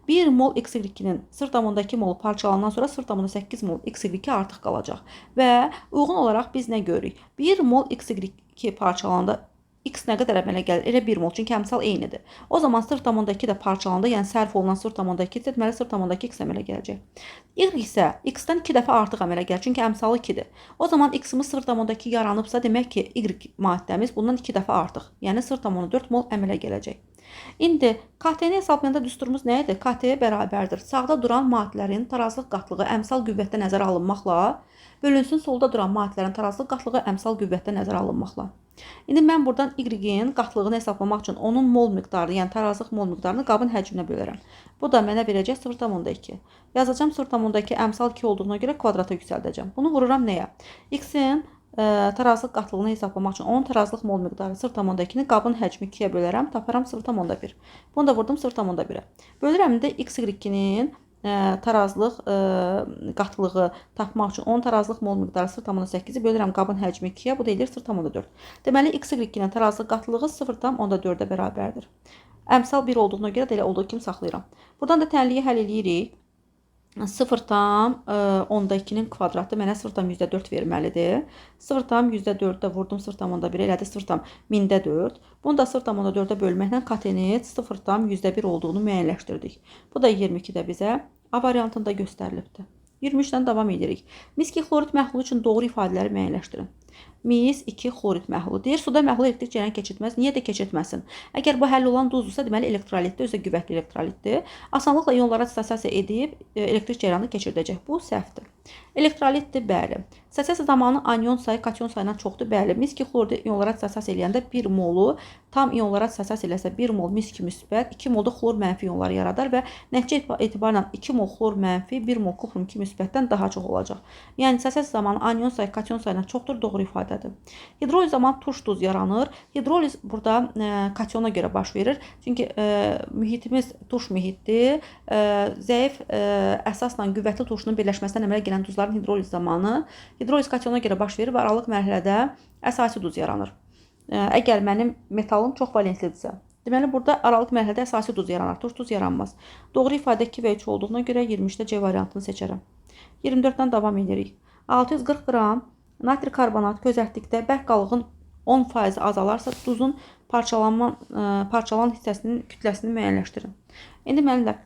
1 mol XY2-nin 0,2 molu parçalanan sonra 0,8 mol XY2 artıq qalacaq. Və uyğun olaraq biz nə görürük? 1 mol XY2 parçalananda X nə qədər əmələ gəlir? Elə 1 mol, çünki əmsal eynidir. O zaman 0,2 də parçalananda, yəni sərf olunan 0,2 deməli 0,2 X əmələ gələcək. Y isə X-dən 2 dəfə artıq əmələ gəlir, çünki əmsalı 2-dir. O zaman X-imiz 0,2 yaranıbsa, demək ki, Y maddəmiz bundan 2 dəfə artıq, yəni 0,4 mol əmələ gələcək. İndi KT-ni hesablayanda düsturumuz nə idi? KT bərabərdir. Sağda duran maddələrin tarazlıq qatlığı əmsal qüvvətdə nəzərə alınmaqla bölünsün solda duran maddələrin tarazlıq qatlığı əmsal qüvvətdə nəzərə alınmaqla. İndi mən buradan Y-in qatlığını hesablamaq üçün onun mol miqdarını, yəni tarazlıq mol miqdarını qabın həcminə bölərəm. Bu da mənə verəcək 0,2. Yazacağım 0,2 əmsal 2 olduğuna görə kvadrata yüksəldəcəm. Bunu vururam nəyə? X-in tarazlıq qatlığını hesablamaq üçün onun tarazlıq mol miqdarı 0,2-ni qabın həcmi 2-yə bölərəm, taparam 0,1. Bunu da vurdum 0,1-ə. Bölürəm də XY2-nin tarazlıq qatlığı tapmaq üçün onun tarazlıq mol miqdarı 0,8-i bölürəm qabın həcmi 2-yə, bu da edir 0,4. Deməli, XY2-nin tarazlıq qatlığı 0,4-ə bərabərdir. Əmsal 1 olduğuna görə də elə olduğu kimi saxlayıram. Buradan da tənliyi həll edirik. 0,2-nin kvadratı mənə 0,4 verməlidir. 0,4-də vurdum 0,1 elədi 0,4. Bunu da 0,4-ə bölməklə KT-nin 0,1 olduğunu müəyyənləşdirdik. Bu da 22-də bizə A variantında göstərilibdir. 23-dən davam edirik. Mis 2 xlorid məhlulu üçün doğru ifadələri müəyyənləşdirin. Mis 2 xlorid məhlulu deyir. Suda məhlul elektrik cərəyan keçirtməz. Niyə də keçirtməsin? Əgər bu həll olan duzdursa, deməli elektrolitdir, özü də qüvvətli elektrolitdir. Asanlıqla ionlara disosiasiya edib elektrik cərəyanını keçirdəcək. Bu səhvdir. Elektrolitdir, bəli. Disosasiya zamanı anion sayı kation sayından çoxdur, bəli. Mis 2 xloridi ionlara disosiasiya eləyəndə 1 molu tam ionlara disosiasiya eləsə 1 mol mis 2 müsbət, 2 molda xlor mənfi ionlar yaradar və nəticə etibarla 2 mol xlor mənfi, 1 mol kuprum 2 müsbətdən daha çox olacaq. Yəni disosasiya zamanı anion sayı kation sayından çoxdur, doğru ifadədir. ifadədir. Hidroliz zamanı turş duz yaranır. Hidroliz burada katyona görə baş verir. Çünki mühitimiz turş mühitdir. Zəif əsasla qüvvətli turşunun birləşməsindən əmələ gələn duzların hidroliz zamanı hidroliz katyona görə baş verir və aralıq mərhələdə əsasi duz yaranır. Əgər mənim metalım çox valentlidirsə, deməli burada aralıq mərhələdə əsasi duz yaranır, turş duz yaranmaz. Doğru ifadə 2 və 3 olduğuna görə 23-də C variantını seçərəm. 24-dən davam edirik. 640 qram natri karbonat közərtdikdə bərk qalığın 10% azalarsa duzun parçalanan hissəsinin kütləsini müəyyənləşdirin. İndi mənimlə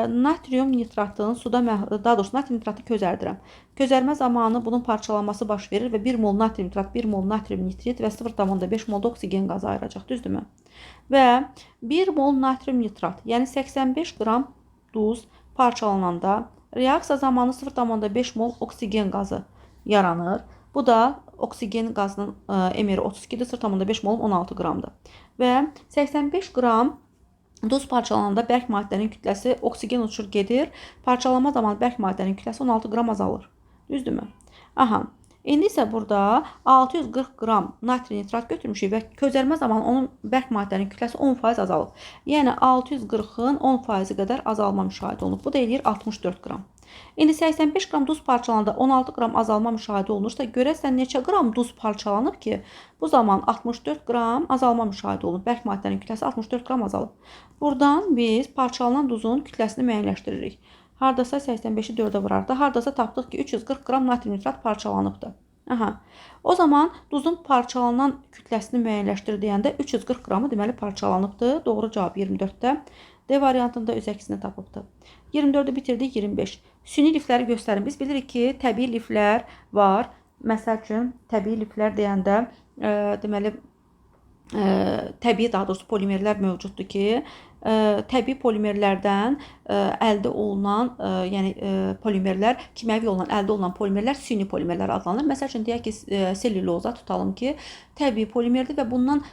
natrium nitratın suda, daha doğrusu natrium nitratı közərdirəm. Közərmə zamanı bunun parçalanması baş verir və 1 mol natrium nitrat, 1 mol natrium nitrit və 0,5 mol oksigen qazı ayıracaq, düzdürmü? Və 1 mol natrium nitrat, yəni 85 qram duz parçalananda reaksiya zamanı 0,5 mol oksigen qazı yaranır. Bu da oksigen qazının emeri 32-dir, 0,5 mol 16 qramdır. Və 85 qram duz parçalananda bərk maddənin kütləsi oksigen uçur gedir. Parçalanma zamanı bərk maddənin kütləsi 16 qram azalır. Düzdürmü? Aha. İndi isə burada 640 qram natri nitrat götürmüşük və közərmə zamanı onun bərk maddənin kütləsi 10% azalıb. Yəni 640-ın 10% qədər azalma müşahidə olunub. Bu da eləyir 64 qram. İndi 85 qram duz parçalananda 16 qram azalma müşahidə olunursa, görəsən neçə qram duz parçalanıb ki, bu zaman 64 qram azalma müşahidə olunub. Bərk maddənin kütləsi 64 qram azalıb. Buradan biz parçalanan duzun kütləsini müəyyənləşdiririk. Hardasa 85-i 4-ə vurardı. Hardasa tapdıq ki, 340 qram natri nitrat parçalanıbdır. Aha. O zaman duzun parçalanan kütləsini müəyyənləşdir deyəndə 340 qramı deməli parçalanıbdır. Doğru cavab 24-də. D variantında öz əksini tapıbdır. 24-ü bitirdik, 25. Süni lifləri göstərin. Biz bilirik ki, təbii liflər var. Məsəl üçün, təbii liflər deyəndə deməli təbii, daha doğrusu polimerlər mövcuddur ki, təbii polimerlərdən əldə olunan, yəni polimerlər, kimyəvi yolla əldə olunan polimerlər süni polimerlər adlanır. Məsəl üçün, deyək ki, selluloza tutalım ki, təbii polimerdir və bundan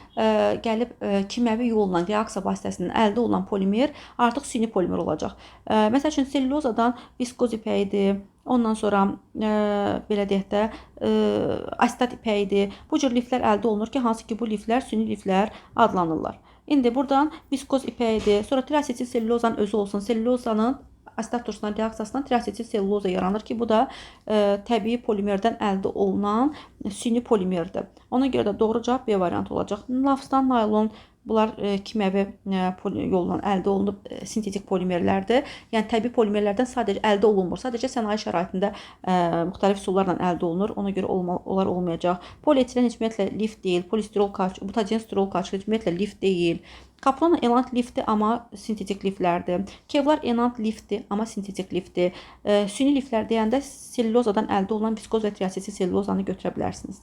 gəlib kimyəvi yolla, reaksiya vasitəsindən əldə olunan polimer artıq süni polimer olacaq. Məsəl üçün, sellulozadan viskoz ipəyidir, ondan sonra belə deyək də asetat ipəyidir. Bu cür liflər əldə olunur ki, hansı ki bu liflər süni liflər adlanırlar. İndi buradan viskoz ipəyidir, sonra triasetil sellulozanın özü olsun. Sellulozanın asetat turşusundan reaksiyasından triasetil selluloza yaranır ki, bu da təbii polimerdən əldə olunan süni polimerdir. Ona görə də doğru cavab B variantı olacaq. Nafstan, naylon, bunlar kimyəvi yolla əldə olunub sintetik polimerlərdir. Yəni təbii polimerlərdən sadəcə əldə olunmur. Sadəcə sənaye şəraitində müxtəlif üsullarla əldə olunur. Ona görə onlar olmayacaq. Polietilen heç ümumiyyətlə lif deyil. Polistirol kalçit, butazen stirol kalçit heç ümumiyyətlə lif deyil. Kapron enant lifdir, amma sintetik liflərdir. Kevlar enant lifdir, amma sintetik lifdir. Süni liflər deyəndə sellulozadan əldə olunan viskoz və triasetil sellulozanı götürə bilərsiniz.